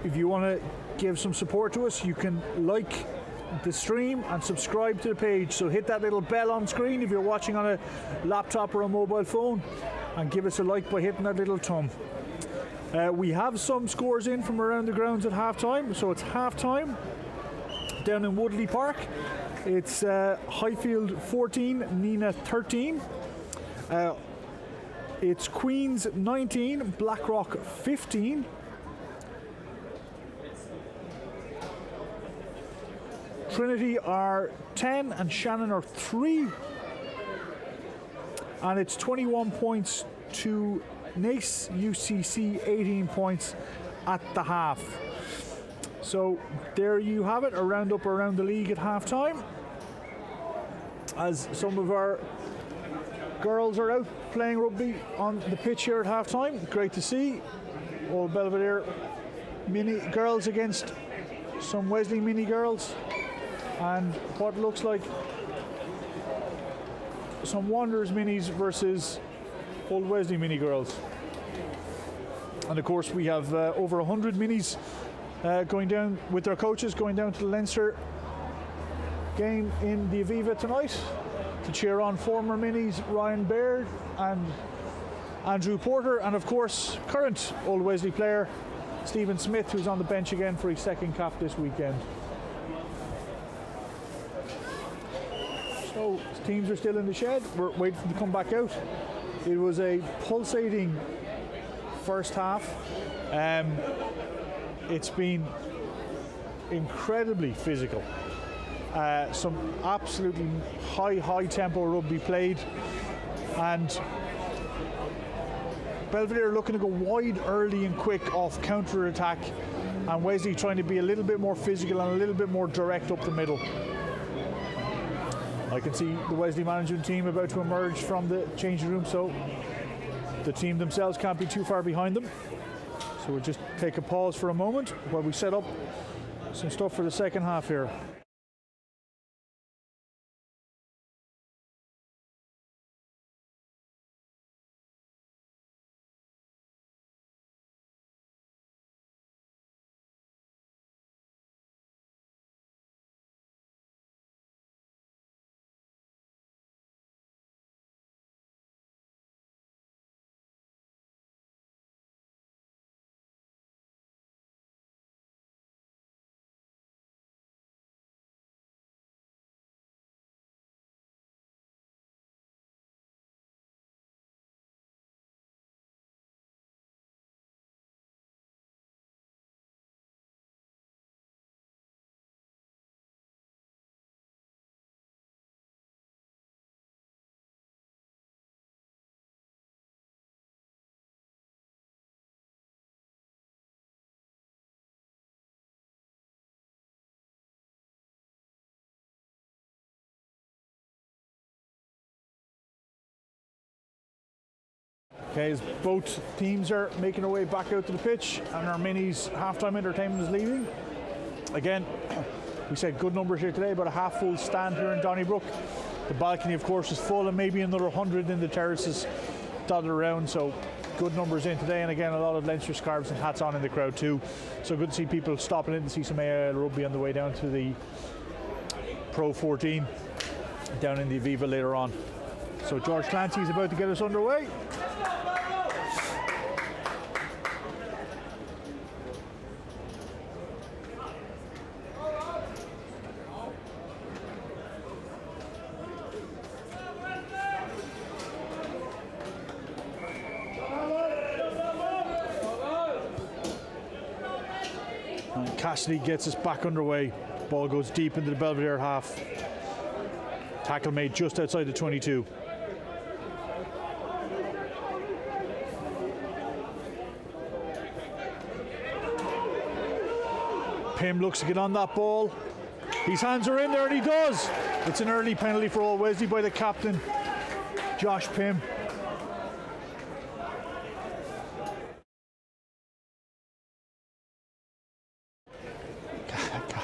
if you want to give some support to us, you can like the stream and subscribe to the page. So hit that little bell on screen if you're watching on a laptop or a mobile phone, and give us a like by hitting that little thumb. We have some scores in from around the grounds at half-time. So it's half-time down in Woodley Park. It's Highfield 14, Nina 13. It's Queens 19, Blackrock 15. Trinity are 10 and Shannon are 3. And it's 21 points to Nace UCC, 18 points at the half. So there you have it, a roundup around the league at half-time. As some of our girls are out playing rugby on the pitch here at half-time. Great to see. Old Belvedere mini girls against some Wesley mini girls. And what looks like some Wanderers minis versus Old Wesley mini girls. And of course we have over 100 minis going down with their coaches, going down to the Leinster game in the Aviva tonight to cheer on former minis Ryan Baird and Andrew Porter, and of course current Old Wesley player Stephen Smith, who's on the bench again for his second cap this weekend. So teams are still in the shed, we're waiting for them to come back out. It was a pulsating first half. It's been incredibly physical. Some absolutely high tempo rugby played, and Belvedere looking to go wide early and quick off counter attack, and Wesley trying to be a little bit more physical and a little bit more direct up the middle. I can see the Wesley management team about to emerge from the changing room, so the team themselves can't be too far behind them. So we'll just take a pause for a moment while we set up some stuff for the second half here. Okay, as both teams are making their way back out to the pitch and our minis halftime entertainment is leaving. Again, we said good numbers here today, about a half full stand here in Donnybrook. The balcony of course is full, and maybe another 100 in the terraces dotted around, so good numbers in today, and again a lot of Leinster scarves and hats on in the crowd too. So good to see people stopping in to see some AIL rugby on the way down to the Pro 14 down in the Aviva later on. So George Clancy is about to get us underway. And Cassidy gets us back underway. Ball goes deep into the Belvedere half. Tackle made just outside the 22. Pym looks to get on that ball. His hands are in there and he does. It's an early penalty for Old Wesley by the captain, Josh Pym.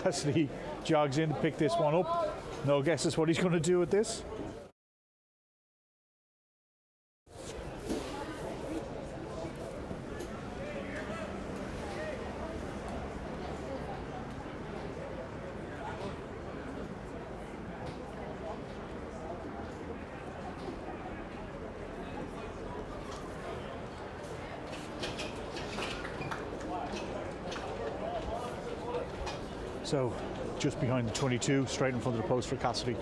Cassidy jogs in to pick this one up. No guesses what he's going to do with this. So just behind the 22, straight in front of the post for Cassidy.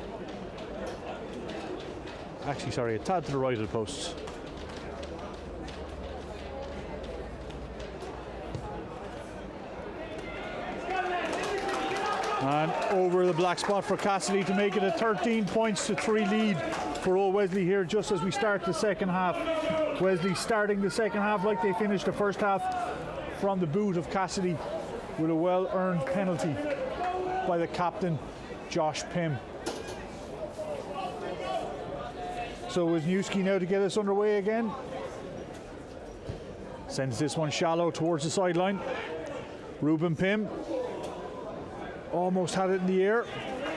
Actually, sorry, a tad to the right of the posts. And over the black spot for Cassidy to make it a 13 points to 3 lead for Old Wesley here just as we start the second half. Wesley starting the second half like they finished the first half from the boot of Cassidy with a well-earned penalty by the captain, Josh Pym. So Wisniewski now to get us underway again. Sends this one shallow towards the sideline. Ruben Pym almost had it in the air,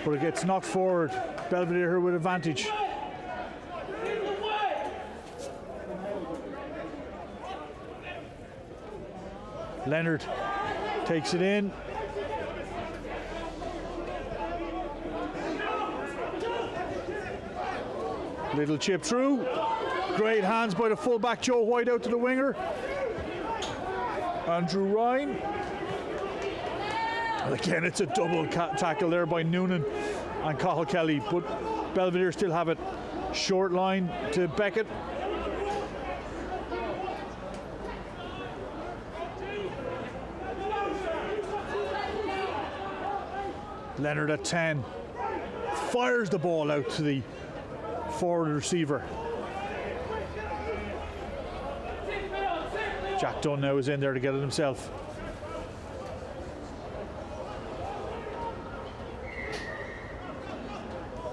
but it gets knocked forward. Belvedere with advantage. Leonard takes it in. Little chip through. Great hands by the fullback Joe White out to the winger. Andrew Ryan. And again, it's a double tackle there by Noonan and Cathal Kelly, but Belvedere still have it. Short line to Beckett. Leonard at 10. Fires the ball out to the forward receiver. Jack Dunn now is in there to get it himself.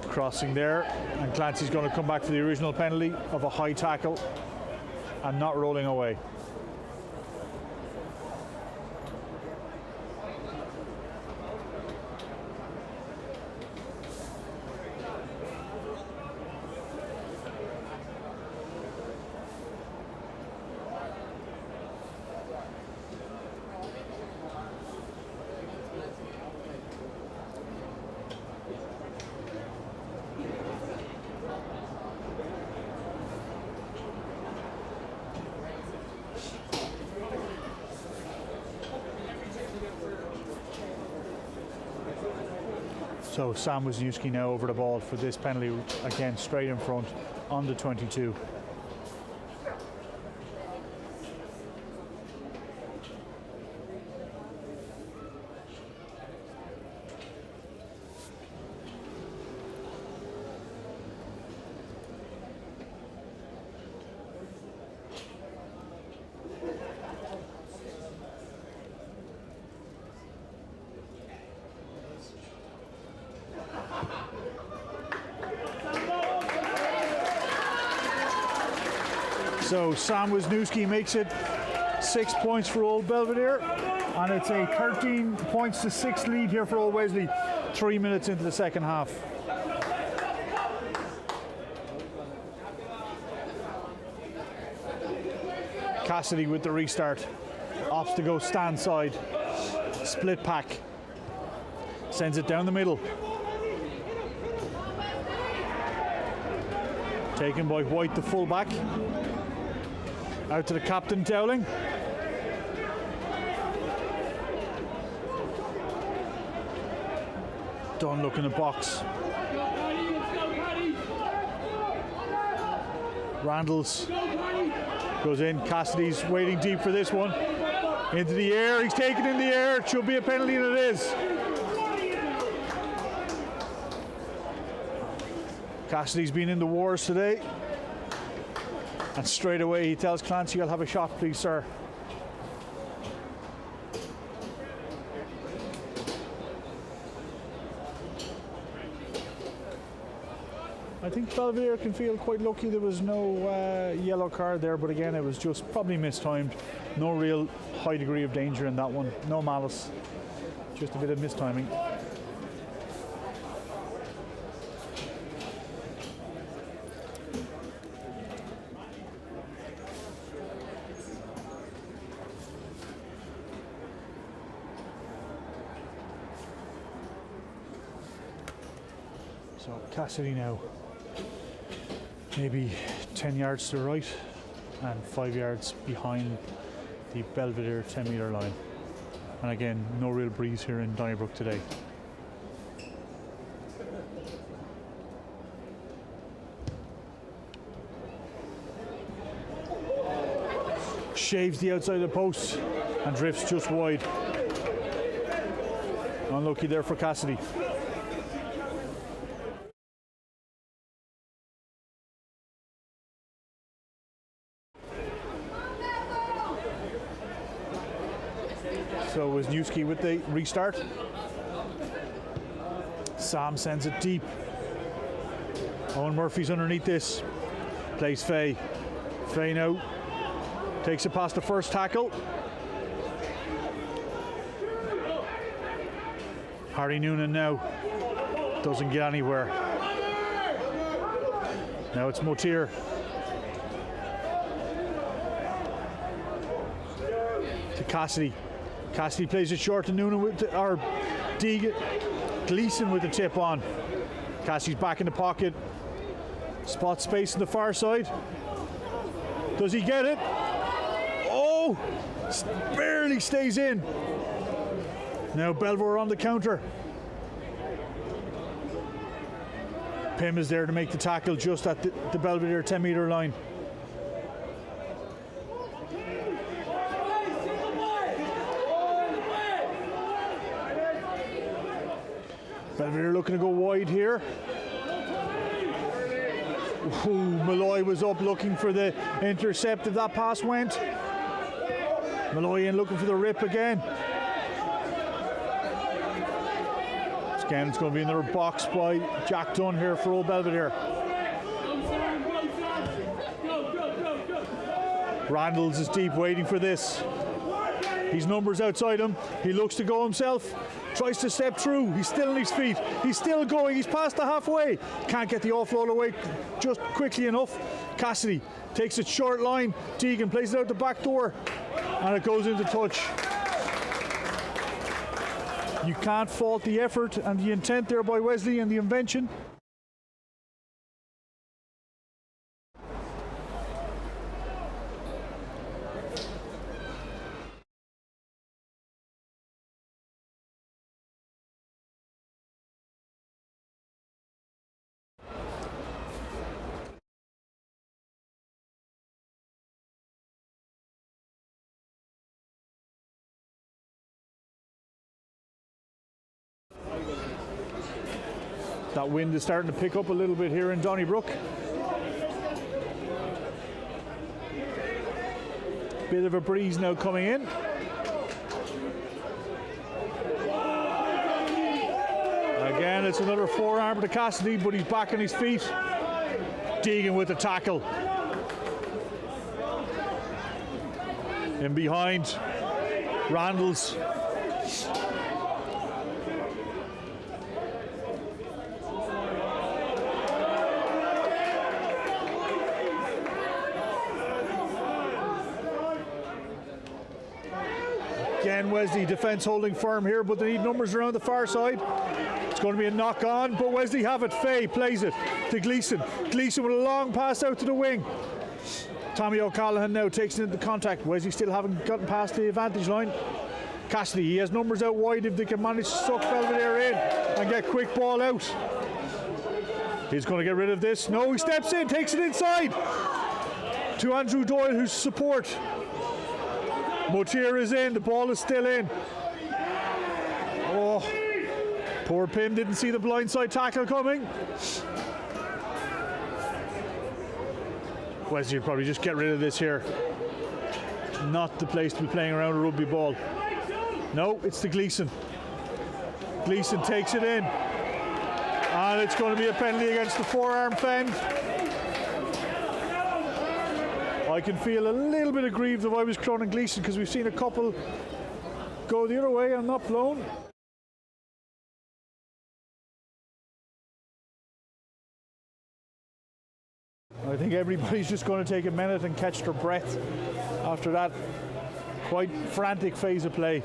Crossing there, and Clancy's going to come back for the original penalty of a high tackle and not rolling away. So Sam Wisniewski now over the ball for this penalty, again straight in front on the 22. So Sam Wisniewski makes it 6 points for Old Belvedere, and it's a 13 points to 6 lead here for Old Wesley, 3 minutes into the second half. Cassidy with the restart. Opts to go stand side. Split pack. Sends it down the middle. Taken by White, the fullback. Out to the captain, Dowling. Dunn looking at box. Randall's goes in. Cassidy's waiting deep for this one. Into the air. He's taken in the air. It should be a penalty, and it is. Cassidy's been in the wars today. And straight away he tells Clancy, "I'll have a shot, please, sir." I think Belvedere can feel quite lucky there was no yellow card there, but again, it was just probably mistimed. No real high degree of danger in that one. No malice, just a bit of mistiming. So Cassidy now, maybe 10 yards to the right and 5 yards behind the Belvedere 10-metre line. And again, no real breeze here in Donnybrook today. Shaves the outside of the post and drifts just wide. Unlucky there for Cassidy. So Wisniewski with the restart. Sam sends it deep. Owen Murphy's underneath this. Plays Fay. Fay now takes it past the first tackle. Harry Noonan now doesn't get anywhere. Now it's Motir. To Cassidy. Cassidy plays it short to Noonan or Gleeson with the tip on. Cassidy's back in the pocket. Spot space on the far side. Does he get it? Oh! Barely stays in. Now Belvedere on the counter. Pym is there to make the tackle just at the Belvedere 10-metre line. Belvedere looking to go wide here. Ooh, Malloy was up looking for the intercept if that pass went. Malloy in looking for the rip again. Again, it's going to be another box by Jack Dunn here for Old Belvedere. Randalls is deep waiting for this. His numbers outside him. He looks to go himself. Tries to step through. He's still on his feet. He's still going. He's past the halfway. Can't get the offload away just quickly enough. Cassidy takes it short line. Deegan plays it out the back door. And it goes into touch. You can't fault the effort and the intent there by Wesley and the invention. That wind is starting to pick up a little bit here in Donnybrook. Bit of a breeze now coming in. Again, it's another forearm to Cassidy, but he's back on his feet. Deegan with the tackle. In behind, Randalls. Again, Wesley defence holding firm here, but they need numbers around the far side. It's going to be a knock on, but Wesley have it. Fay plays it to Gleeson. Gleeson with a long pass out to the wing. Tommy O'Callaghan now takes it into contact. Wesley still haven't gotten past the advantage line. Cassidy, he has numbers out wide if they can manage to suck Belvedere in and get quick ball out. He's going to get rid of this. No, he steps in, takes it inside to Andrew Doyle, whose support. Motir is in, the ball is still in. Oh, poor Pim didn't see the blindside tackle coming. Wesley will probably just get rid of this here. Not the place to be playing around a rugby ball. No, it's to Gleeson. Gleeson takes it in. And it's going to be a penalty against the forearm fend. I can feel a little bit aggrieved if I was Cronin Gleeson, because we've seen a couple go the other way and not blown. I think everybody's just going to take a minute and catch their breath after that quite frantic phase of play.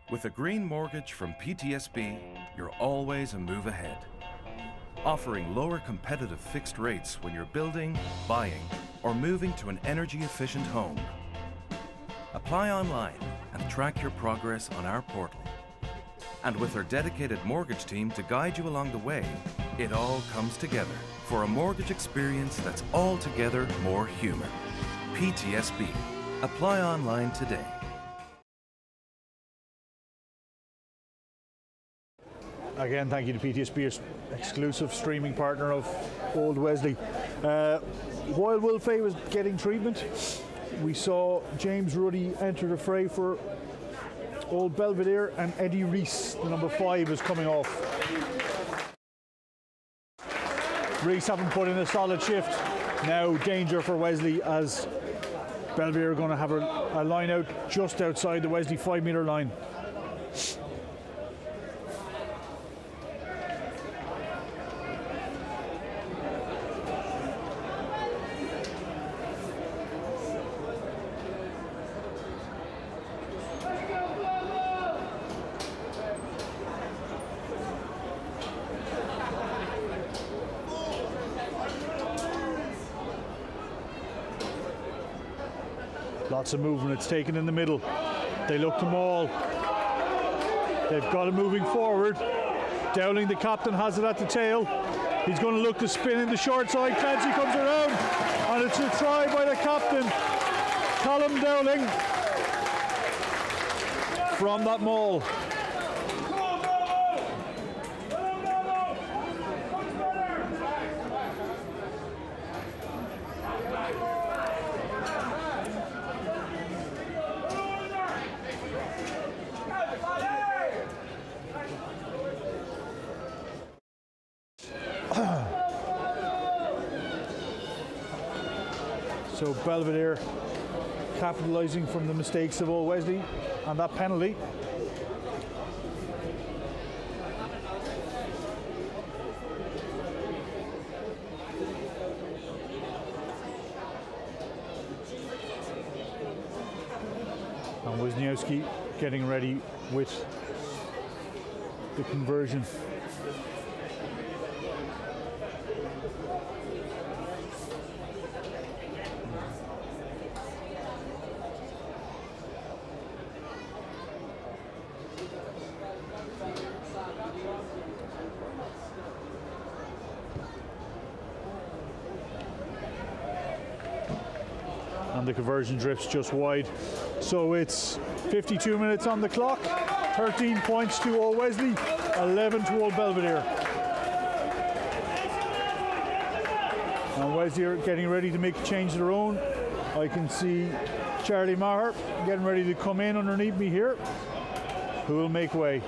With a green mortgage from PTSB, you're always a move ahead. Offering lower competitive fixed rates when you're building, buying, or moving to an energy-efficient home. Apply online and track your progress on our portal. And with our dedicated mortgage team to guide you along the way, it all comes together for a mortgage experience that's altogether more human. PTSB. Apply online today. Again, thank you to PTSB, exclusive streaming partner of Old Wesley. While Will Fay was getting treatment, we saw James Ruddy enter the fray for Old Belvedere, and Eddie Reese, the number 5, is coming off. Reese haven't put in a solid shift. Now danger for Wesley, as Belvedere are going to have a line out just outside the Wesley 5-metre line. Lots of movement, it's taken in the middle. They look to maul. They've got it moving forward. Dowling, the captain, has it at the tail. He's going to look to spin in the short side. Clancy comes around, and it's a try by the captain, Colm Dowling, from that maul. So Belvedere capitalising from the mistakes of Old Wesley and that penalty. And Wisniewski getting ready with the conversion. And the conversion drifts just wide. So it's 52 minutes on the clock, 13 points to Old Wesley, 11 to Old Belvedere. And Wesley are getting ready to make a change of their own. I can see Charlie Maher getting ready to come in underneath me here, who will make way.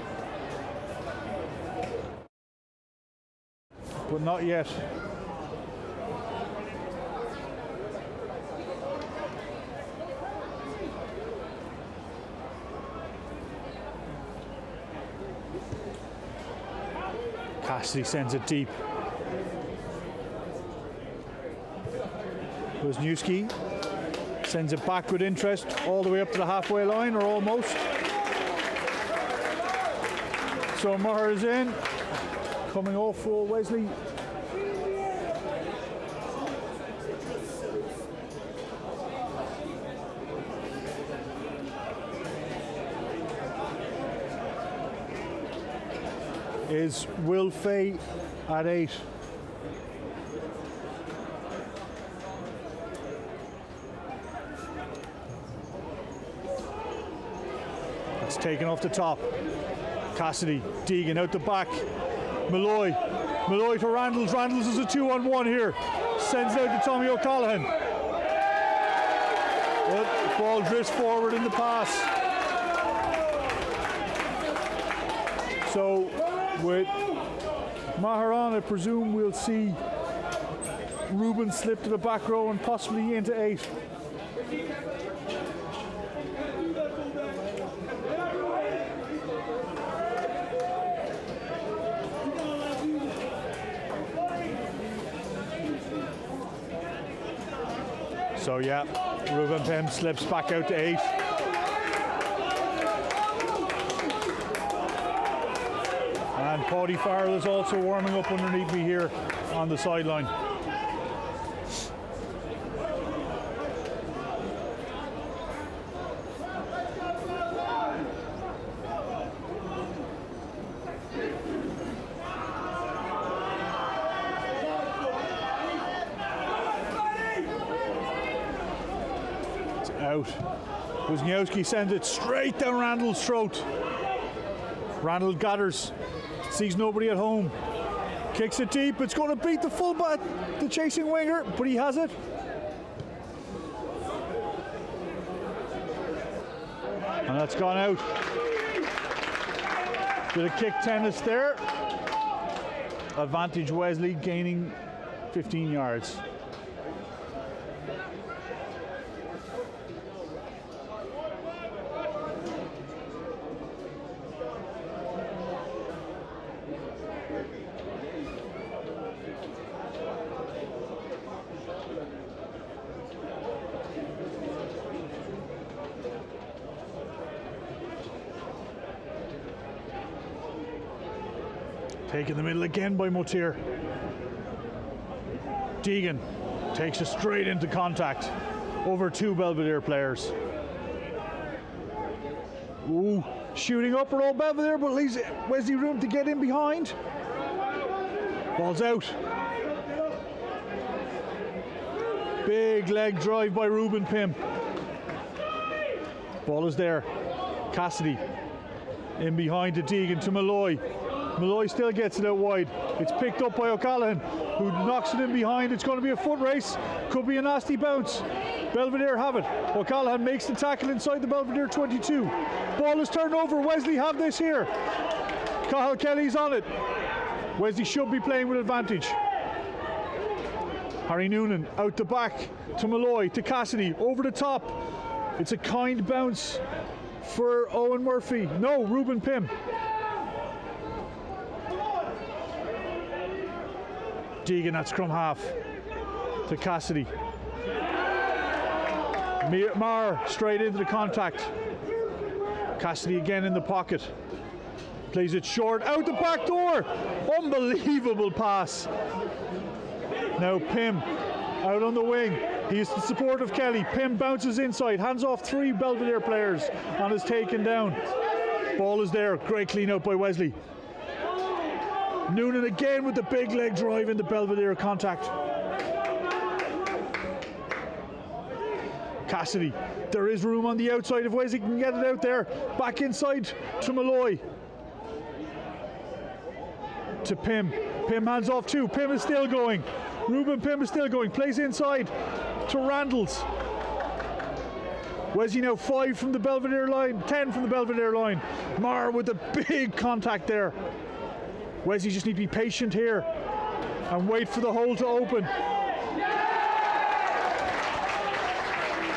But not yet. Cassidy sends it deep. Wisniewski sends it back with interest all the way up to the halfway line, or almost. So Maher is in, coming off for Wesley. Is Will Fay at 8. That's taken off the top. Cassidy, Deegan out the back. Malloy to Randalls. Randalls is a 2-on-1 here. Sends it out to Tommy O'Callaghan. But the ball drifts forward in the pass. So with Maher on, I presume we'll see Ruben slip to the back row and possibly into 8. So yeah, Ruben Pym slips back out to 8. And Paddy Farrell is also warming up underneath me here on the sideline. It's out. Wisniewski sends it straight down Randall's throat. Randall gathers. Sees nobody at home. Kicks it deep. It's going to beat the fullback, the chasing winger, but he has it. And that's gone out. Bit of kick tennis there. Advantage Wesley, gaining 15 yards. Taken the middle again by Motir. Deegan takes it straight into contact over 2 Belvedere players. Ooh, shooting up at Old Belvedere, but leaves Wesley room to get in behind. Ball's out. Big leg drive by Ruben Pym. Ball is there. Cassidy in behind to Deegan to Malloy. Malloy still gets it out wide. It's picked up by O'Callaghan, who knocks it in behind. It's going to be a foot race. Could be a nasty bounce. Belvedere have it. O'Callaghan makes the tackle inside the Belvedere 22. Ball is turned over. Wesley have this here. Cathal Kelly's on it. Wesley should be playing with advantage. Harry Noonan out the back to Malloy, to Cassidy, over the top. It's a kind bounce for Owen Murphy. No, Ruben Pym. Deegan at scrum half to Cassidy. Maher straight into the contact. Cassidy again in the pocket. Plays it short, out the back door. Unbelievable pass. Now Pym out on the wing. He's the support of Kelly. Pym bounces inside, hands off 3 Belvedere players and is taken down. Ball is there. Great clean out by Wesley. Noonan again with the big leg drive in the Belvedere contact. Cassidy, there is room on the outside if Wesley can get it out there. Back inside to Malloy. To Pym. Pym hands off 2. Pym is still going. Ruben Pym is still going. Plays inside to Randalls. Wesley now 5 from the Belvedere line, 10 from the Belvedere line. Maher with the big contact there. Wesley just need to be patient here and wait for the hole to open.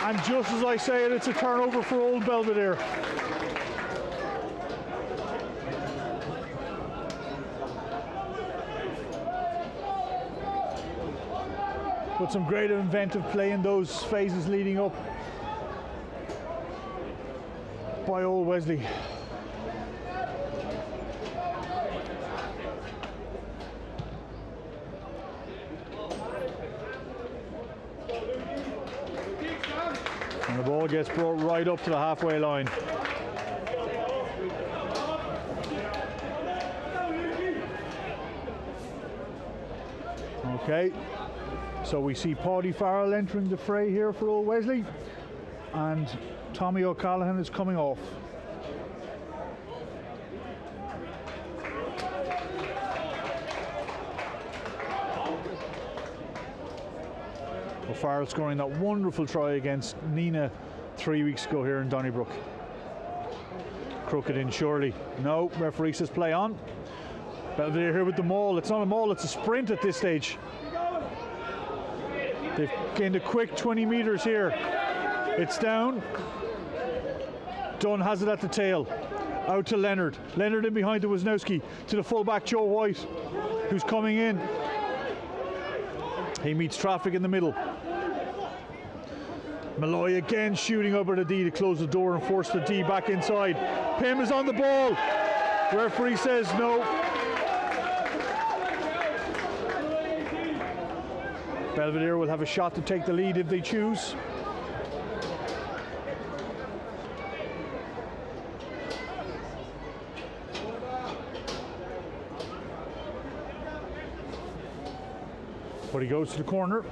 And just as I say it, it's a turnover for Old Belvedere. But some great inventive play in those phases leading up by Old Wesley. And the ball gets brought right up to the halfway line. Okay, so we see Paddy Farrell entering the fray here for Old Wesley, and Tommy O'Callaghan is coming off. O'Farrell scoring that wonderful try against Nina 3 weeks ago here in Donnybrook. Crooked in surely. No, referee says play on. Belvedere here with the maul. It's not a maul, it's a sprint at this stage. They've gained a quick 20 metres here. It's down. Dunn has it at the tail. Out to Leonard. Leonard in behind to Wisniewski. To the fullback Joe White, who's coming in. He meets traffic in the middle. Malloy again shooting over the D to close the door and force the D back inside. Pym is on the ball. Referee says no. Belvedere will have a shot to take the lead if they choose. But he goes to the corner.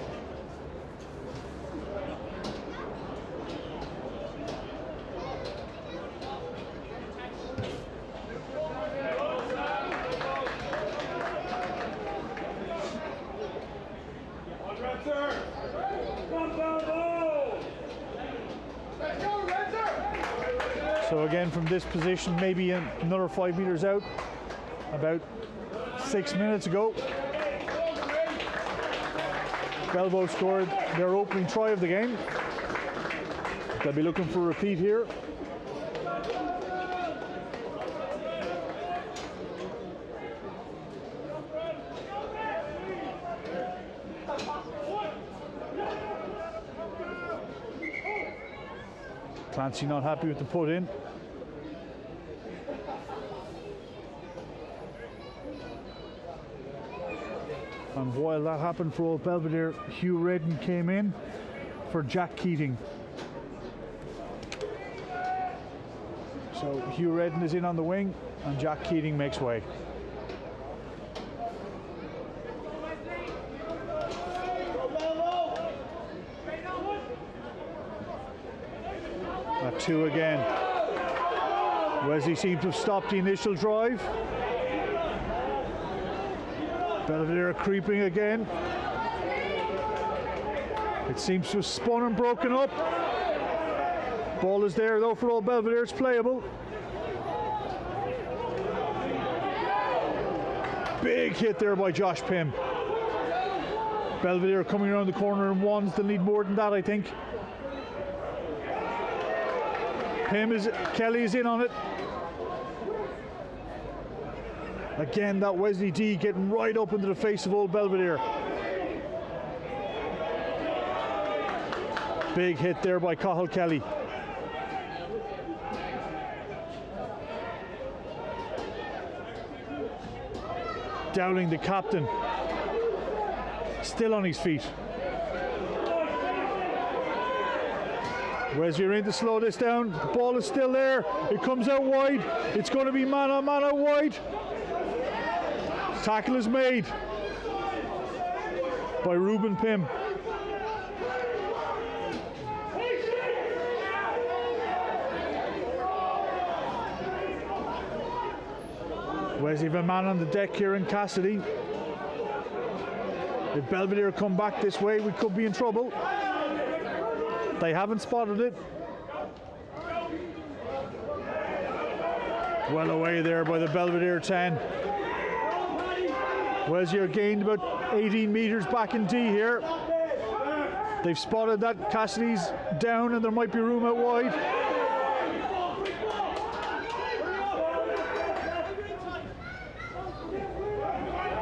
So again from this position, maybe another 5 metres out, about 6 minutes ago. Belvo scored their opening try of the game. They'll be looking for a repeat here. Clancy not happy with the put in. And while that happened for Old Belvedere, Hugh Redden came in for Jack Keating. So Hugh Redden is in on the wing and Jack Keating makes way. At 2 again. Wesley seems to have stopped the initial drive. Belvedere creeping again. It seems to have spun and broken up. Ball is there though for Old Belvedere, it's playable. Big hit there by Josh Pym. Belvedere coming around the corner in ones, they'll need more than that I think. Kelly is in on it. Again, that Wesley D getting right up into the face of Old Belvedere. Big hit there by Cathal Kelly. Dowling, the captain, still on his feet. Wesley are in to slow this down. The ball is still there. It comes out wide. It's going to be man on man out wide. Tackle is made by Reuben Pym. Wesley have a man on the deck here in Cassidy. If Belvedere come back this way, we could be in trouble. They haven't spotted it. Well away there by the Belvedere 10. Wesley are gained about 18 metres back in D here. They've spotted that Cassidy's down and there might be room out wide.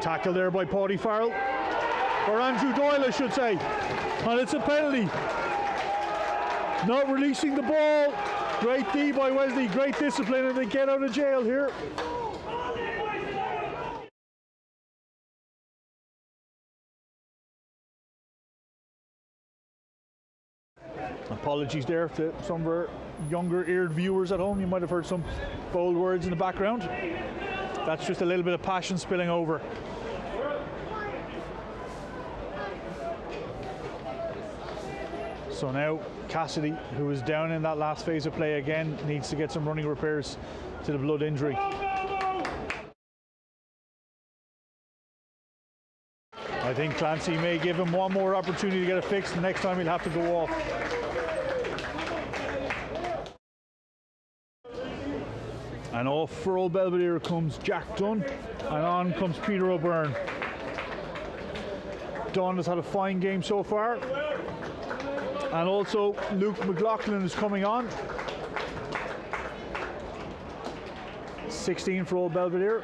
Tackle there by Paddy Farrell. or Andrew Doyle I should say, and it's a penalty. Not releasing the ball. Great D by Wesley, great discipline, and they get out of jail here. Apologies there to some of our younger eared viewers at home. You might have heard some bold words in the background. That's just a little bit of passion spilling over. So now Cassidy, who was down in that last phase of play again, needs to get some running repairs to the blood injury. I think Clancy may give him one more opportunity to get it fixed. Next time he'll have to go off. And off for Old Belvedere comes Jack Dunn, and on comes Peter O'Byrne. Dunn has had a fine game so far. And also Luke McLaughlin is coming on. 16 for Old Belvedere.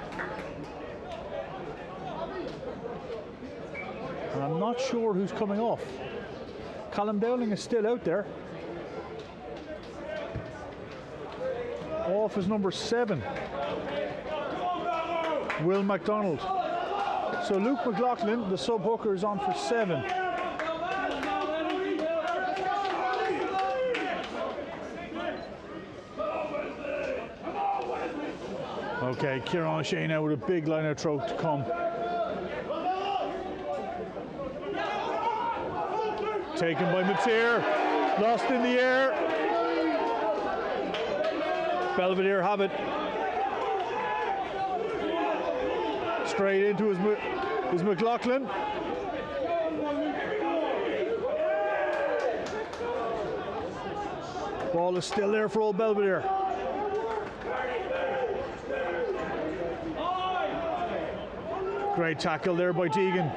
And I'm not sure who's coming off. Callum Dowling is still out there. Off is number 7, Will MacDonald. So Luke McLaughlin, the sub hooker, is on for 7. Okay, Kieran O'Shea now with a big line of throat to come. Taken by Mateer, lost in the air. Belvedere have it. Straight into his McLaughlin. Ball is still there for Old Belvedere. Great tackle there by Teagan.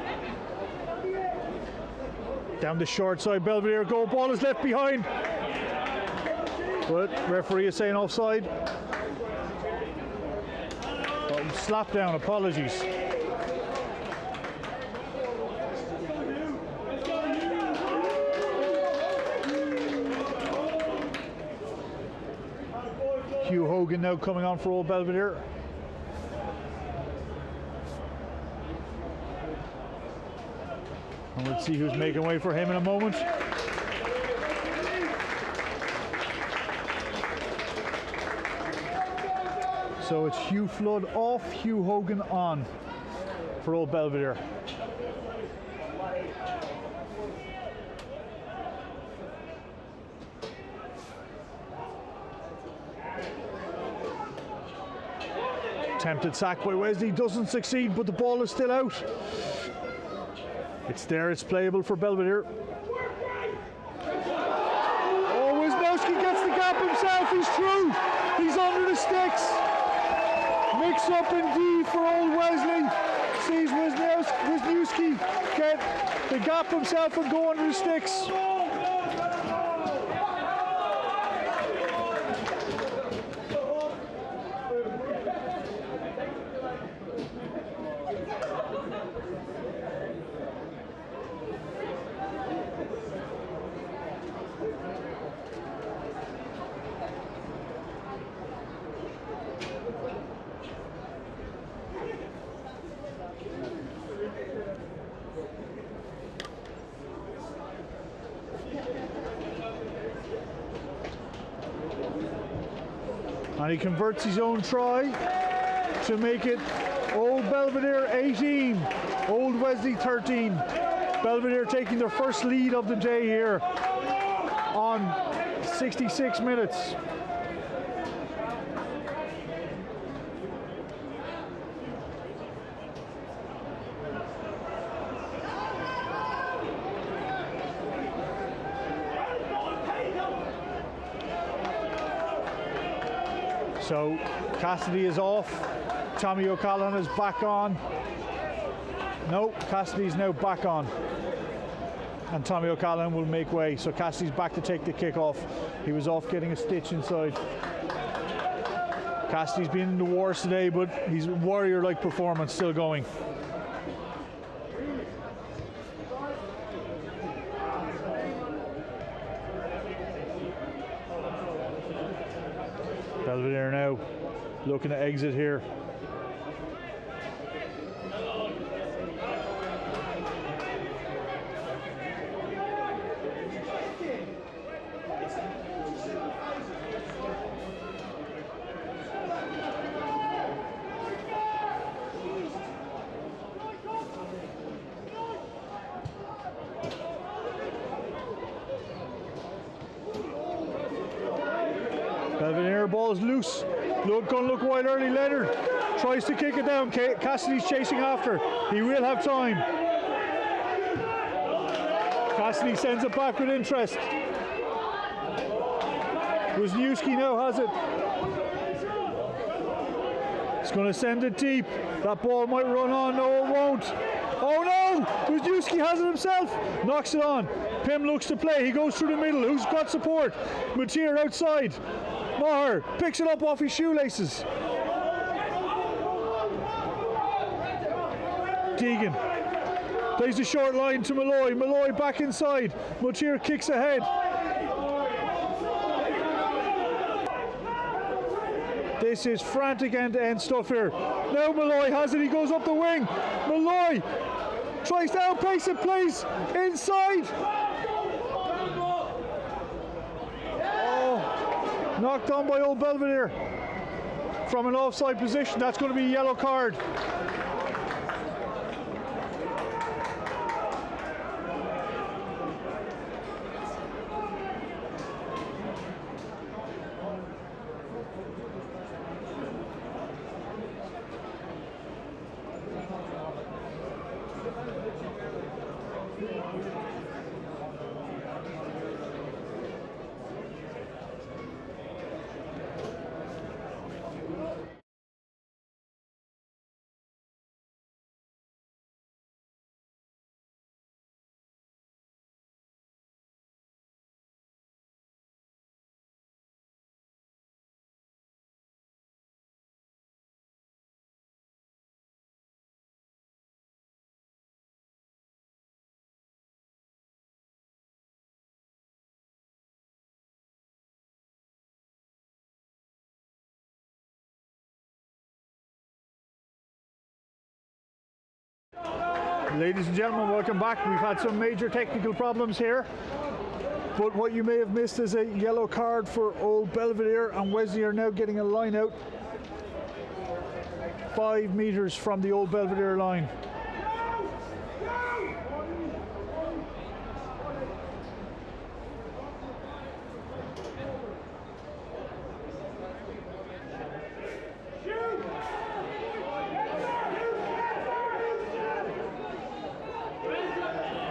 Down the short side, Belvedere go. Ball is left behind. But referee is saying offside. Slap down, apologies. Hugh Hogan now coming on for Old Belvedere. And we'll see who's making way for him in a moment. So it's Hugh Flood off, Hugh Hogan on for Old Belvedere. Attempted sack by Wesley, doesn't succeed, but the ball is still out. It's there, it's playable for Belvedere. Oh, Wisniewski gets the gap himself, he's through. He's under the sticks. Mix up in D for Old Wesley. Sees Wisniewski get the gap himself and go under the sticks. And he converts his own try to make it Old Belvedere 18, Old Wesley 13. Belvedere taking their first lead of the day here on 66 minutes. So Cassidy is off, Tommy O'Callaghan is back on. No, Cassidy's now back on. And Tommy O'Callaghan will make way. So Cassidy's back to take the kickoff. He was off getting a stitch inside. Cassidy's been in the wars today, but he's a warrior-like performance still going. Belvedere now looking to exit here. Belvedere, ball is loose. Gonna look wide early. Leonard tries to kick it down. Cassidy's chasing after. He will have time. Cassidy sends it back with interest. Wisniewski now has it. It's going to send it deep. That ball might run on. No, it won't. Oh no! Wisniewski has it himself. Knocks it on. Pym looks to play. He goes through the middle. Who's got support? Mateer outside. Maher picks it up off his shoelaces. Deegan plays the short line to Malloy. Malloy back inside. Mateer kicks ahead. This is frantic end-to-end stuff here. Now Malloy has it. He goes up the wing. Malloy tries to outpace it, plays inside. Knocked on by Old Belvedere from an offside position. That's going to be a yellow card. Ladies and gentlemen, welcome back. We've had some major technical problems here, but what you may have missed is a yellow card for Old Belvedere, and Wesley are now getting a line out 5 meters from the Old Belvedere line.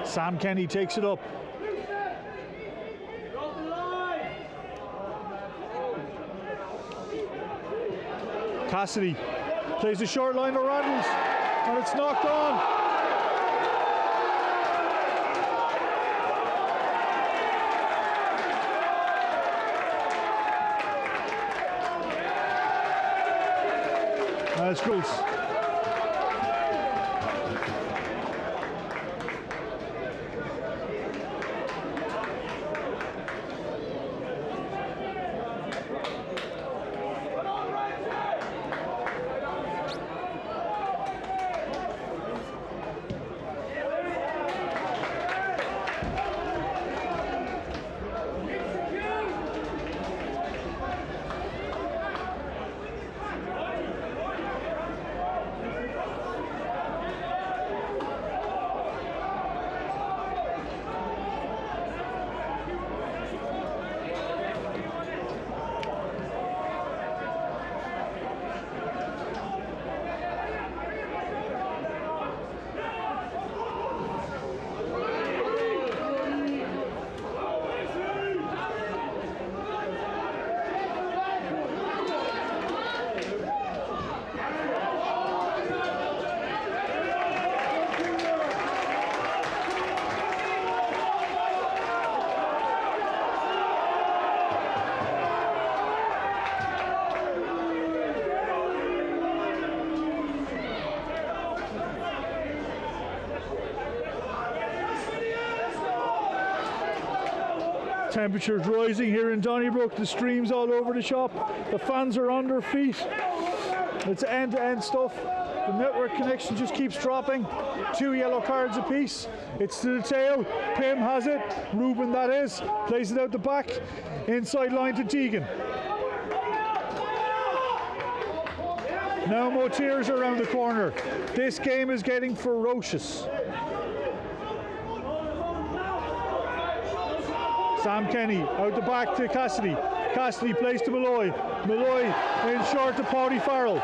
Sam Kenny takes it up. Cassidy plays the short line to Randalls, and it's knocked on. That's goals. Temperatures rising here in Donnybrook. The stream's all over the shop. The fans are on their feet. It's end-to-end stuff. The network connection just keeps dropping. 2 yellow cards apiece. It's to the tail. Pim has it. Ruben, that is. Plays it out the back. Inside line to Tegan. Now more tears around the corner. This game is getting ferocious. Sam Kenny out the back to Cassidy. Cassidy plays to Malloy. Malloy in short to Paddy Farrell.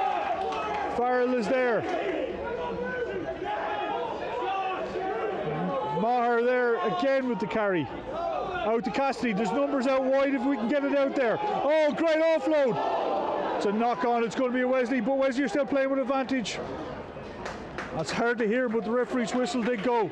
Farrell is there. Maher there again with the carry. Out to Cassidy. There's numbers out wide if we can get it out there. Oh, great offload. It's a knock on. It's going to be a Wesley, but Wesley are still playing with advantage. That's hard to hear, but the referee's whistle did go.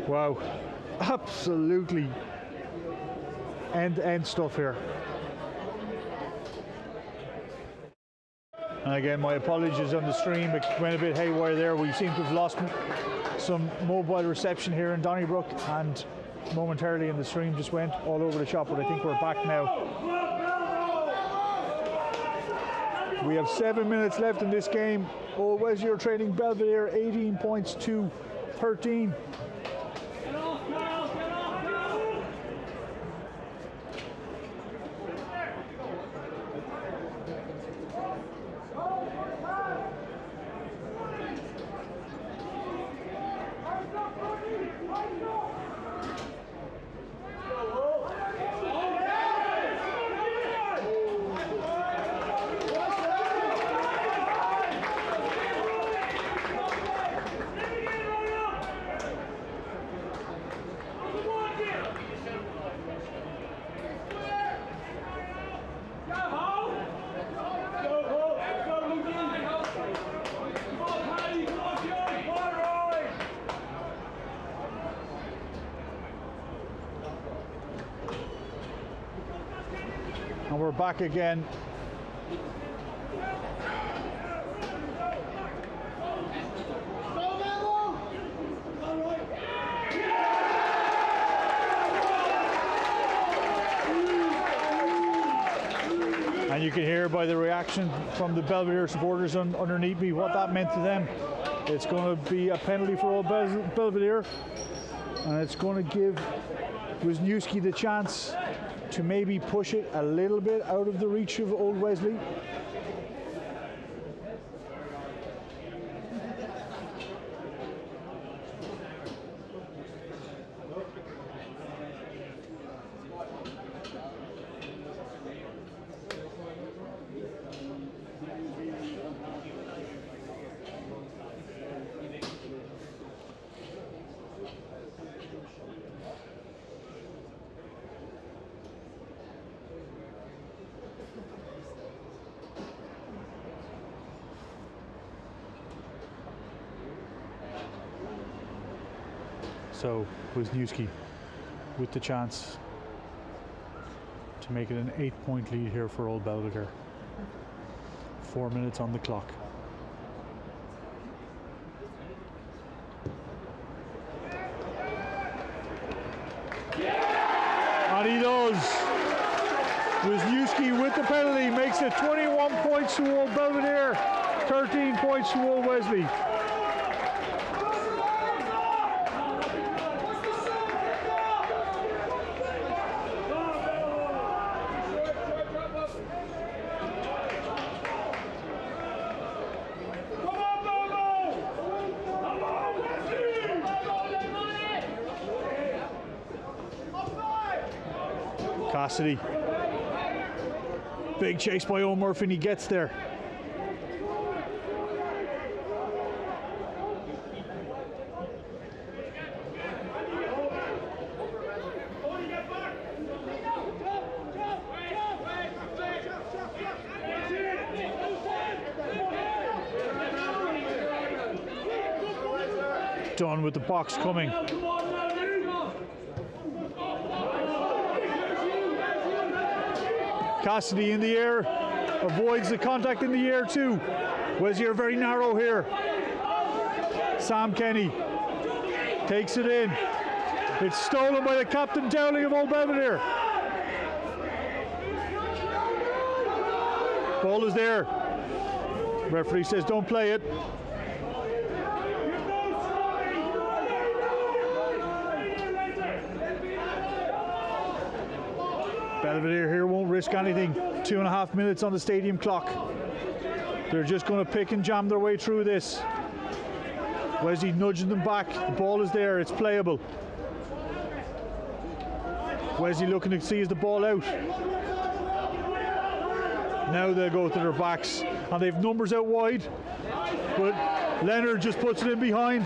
Wow, absolutely end-to-end stuff here. And again, my apologies on the stream, it went a bit haywire there. We seem to have lost some mobile reception here in Donnybrook, and momentarily in the stream just went all over the shop, but I think we're back now. We have 7 minutes left in this game. Old Wesley are trailing Belvedere 18 points to 13. And we're back again. And you can hear by the reaction from the Belvedere supporters underneath me what that meant to them. It's going to be a penalty for Old Belvedere, and it's going to give Wisniewski the chance to maybe push it a little bit out of the reach of Old Wesley. So Wisniewski with the chance to make it an 8-point lead here for Old Belvedere. 4 minutes on the clock. And he does. Wisniewski with the penalty makes it 21 points to Old Belvedere, 13 points to Old Wesley. Cassidy. Big chase by Owen Murphy and he gets there. Done with the box coming. Cassidy in the air, avoids the contact in the air too. Wesley are very narrow here. Sam Kenny takes it in. It's stolen by the captain Dowling of Old Belvedere. Ball is there. Referee says don't play it. Belvedere here won't risk anything. 2.5 minutes on the stadium clock. They're just going to pick and jam their way through this. Wesley nudging them back. The ball is there. It's playable. Wesley looking to see is the ball out. Now they'll go to their backs. And they've numbers out wide. But Leonard just puts it in behind.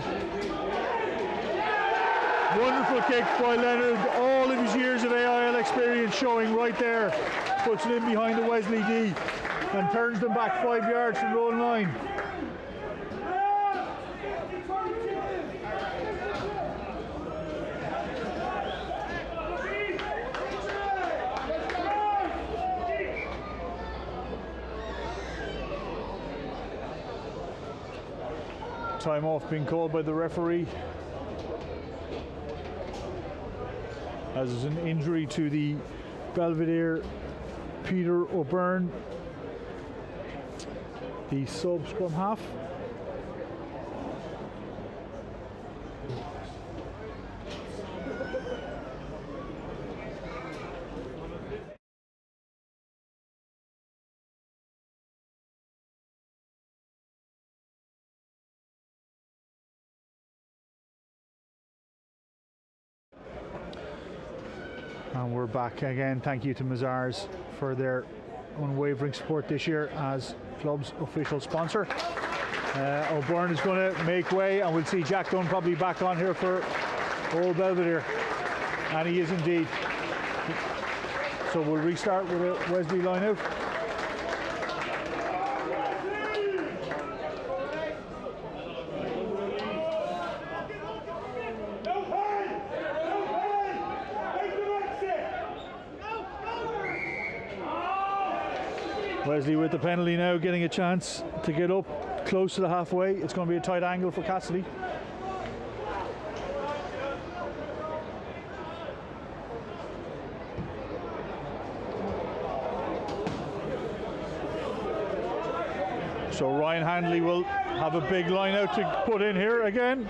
Wonderful kick by Leonard. All of his years of AIL experience showing right there. Puts it in behind the Wesley D and turns them back 5 yards from goal line. Time off being called by the referee. As is an injury to the Belvedere Peter O'Byrne, the sub scrum half. And we're back again. Thank you to Mazars for their unwavering support this year as club's official sponsor. O'Byrne is going to make way, and we'll see Jack Dunn probably back on here for Old Belvedere. And he is indeed. So we'll restart with a Wesley line out. Wesley with the penalty now, getting a chance to get up close to the halfway. It's going to be a tight angle for Cassidy. So Ryan Handley will have a big line out to put in here again.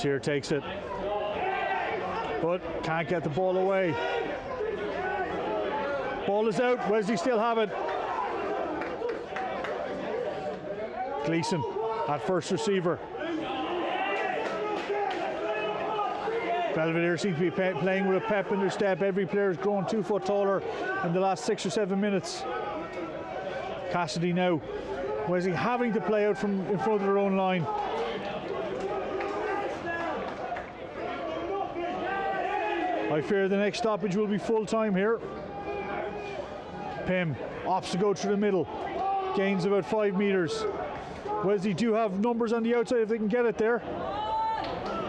Here takes it, but can't get the ball away. Ball is out. Wesley still have it. Gleason at first receiver. Belvedere seems to be playing with a pep in their step. Every player has grown 2 foot taller in the last 6 or 7 minutes. Cassidy now. Wesley having to play out from in front of their own line. I fear the next stoppage will be full time here. Pym opts to go through the middle. Gains about 5 metres. Wesley do have numbers on the outside if they can get it there.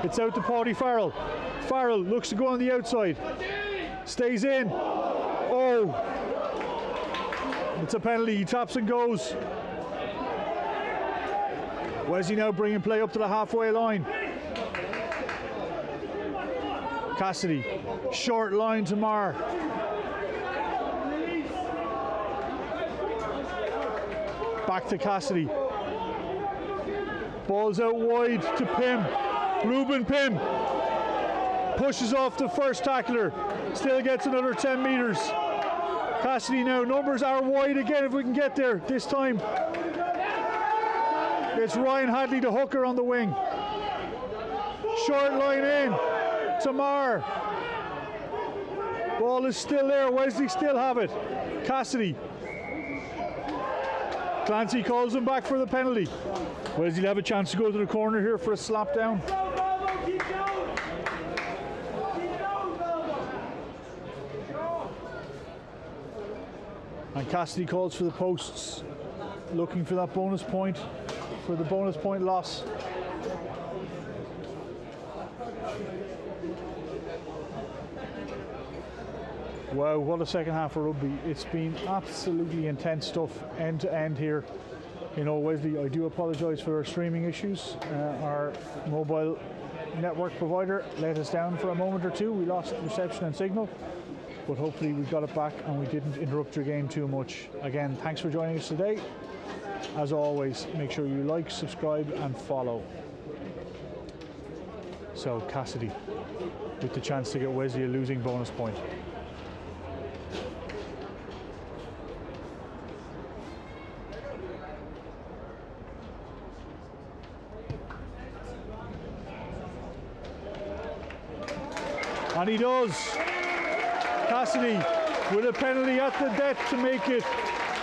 It's out to Paddy Farrell. Farrell looks to go on the outside. Stays in. Oh! It's a penalty. He taps and goes. Wesley now bringing play up to the halfway line. Cassidy, short line to Marr. Back to Cassidy. Ball's out wide to Pym. Ruben Pym pushes off the first tackler, still gets another 10 metres. Cassidy now, numbers are wide again if we can get there this time. It's Ryan Hadley, the hooker on the wing. Short line in, Tamar. Ball is still there, Wesley still have it. Cassidy. Clancy calls him back for the penalty. Wesley will have a chance to go to the corner here for a slap down. And Cassidy calls for the posts, looking for that bonus point, for the bonus point loss. Wow, what a second half of rugby. It's been absolutely intense stuff, end to end here. You know, Wesley, I do apologise for our streaming issues. Our mobile network provider let us down for a moment or two. We lost reception and signal, but hopefully we got it back and we didn't interrupt your game too much. Again, thanks for joining us today. As always, make sure you like, subscribe and follow. So Cassidy with the chance to get Wesley a losing bonus point. And he does. Cassidy with a penalty at the death to make it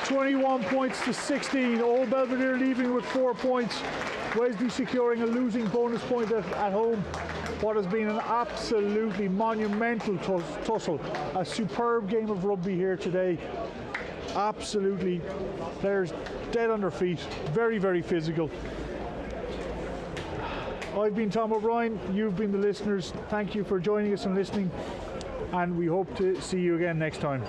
21 points to 16. Old Belvedere leaving with 4 points. Wesley securing a losing bonus point at home. What has been an absolutely monumental tussle. A superb game of rugby here today. Absolutely. Players dead on their feet. Very, very physical. I've been Tom O'Brien, you've been the listeners. Thank you for joining us and listening, and we hope to see you again next time.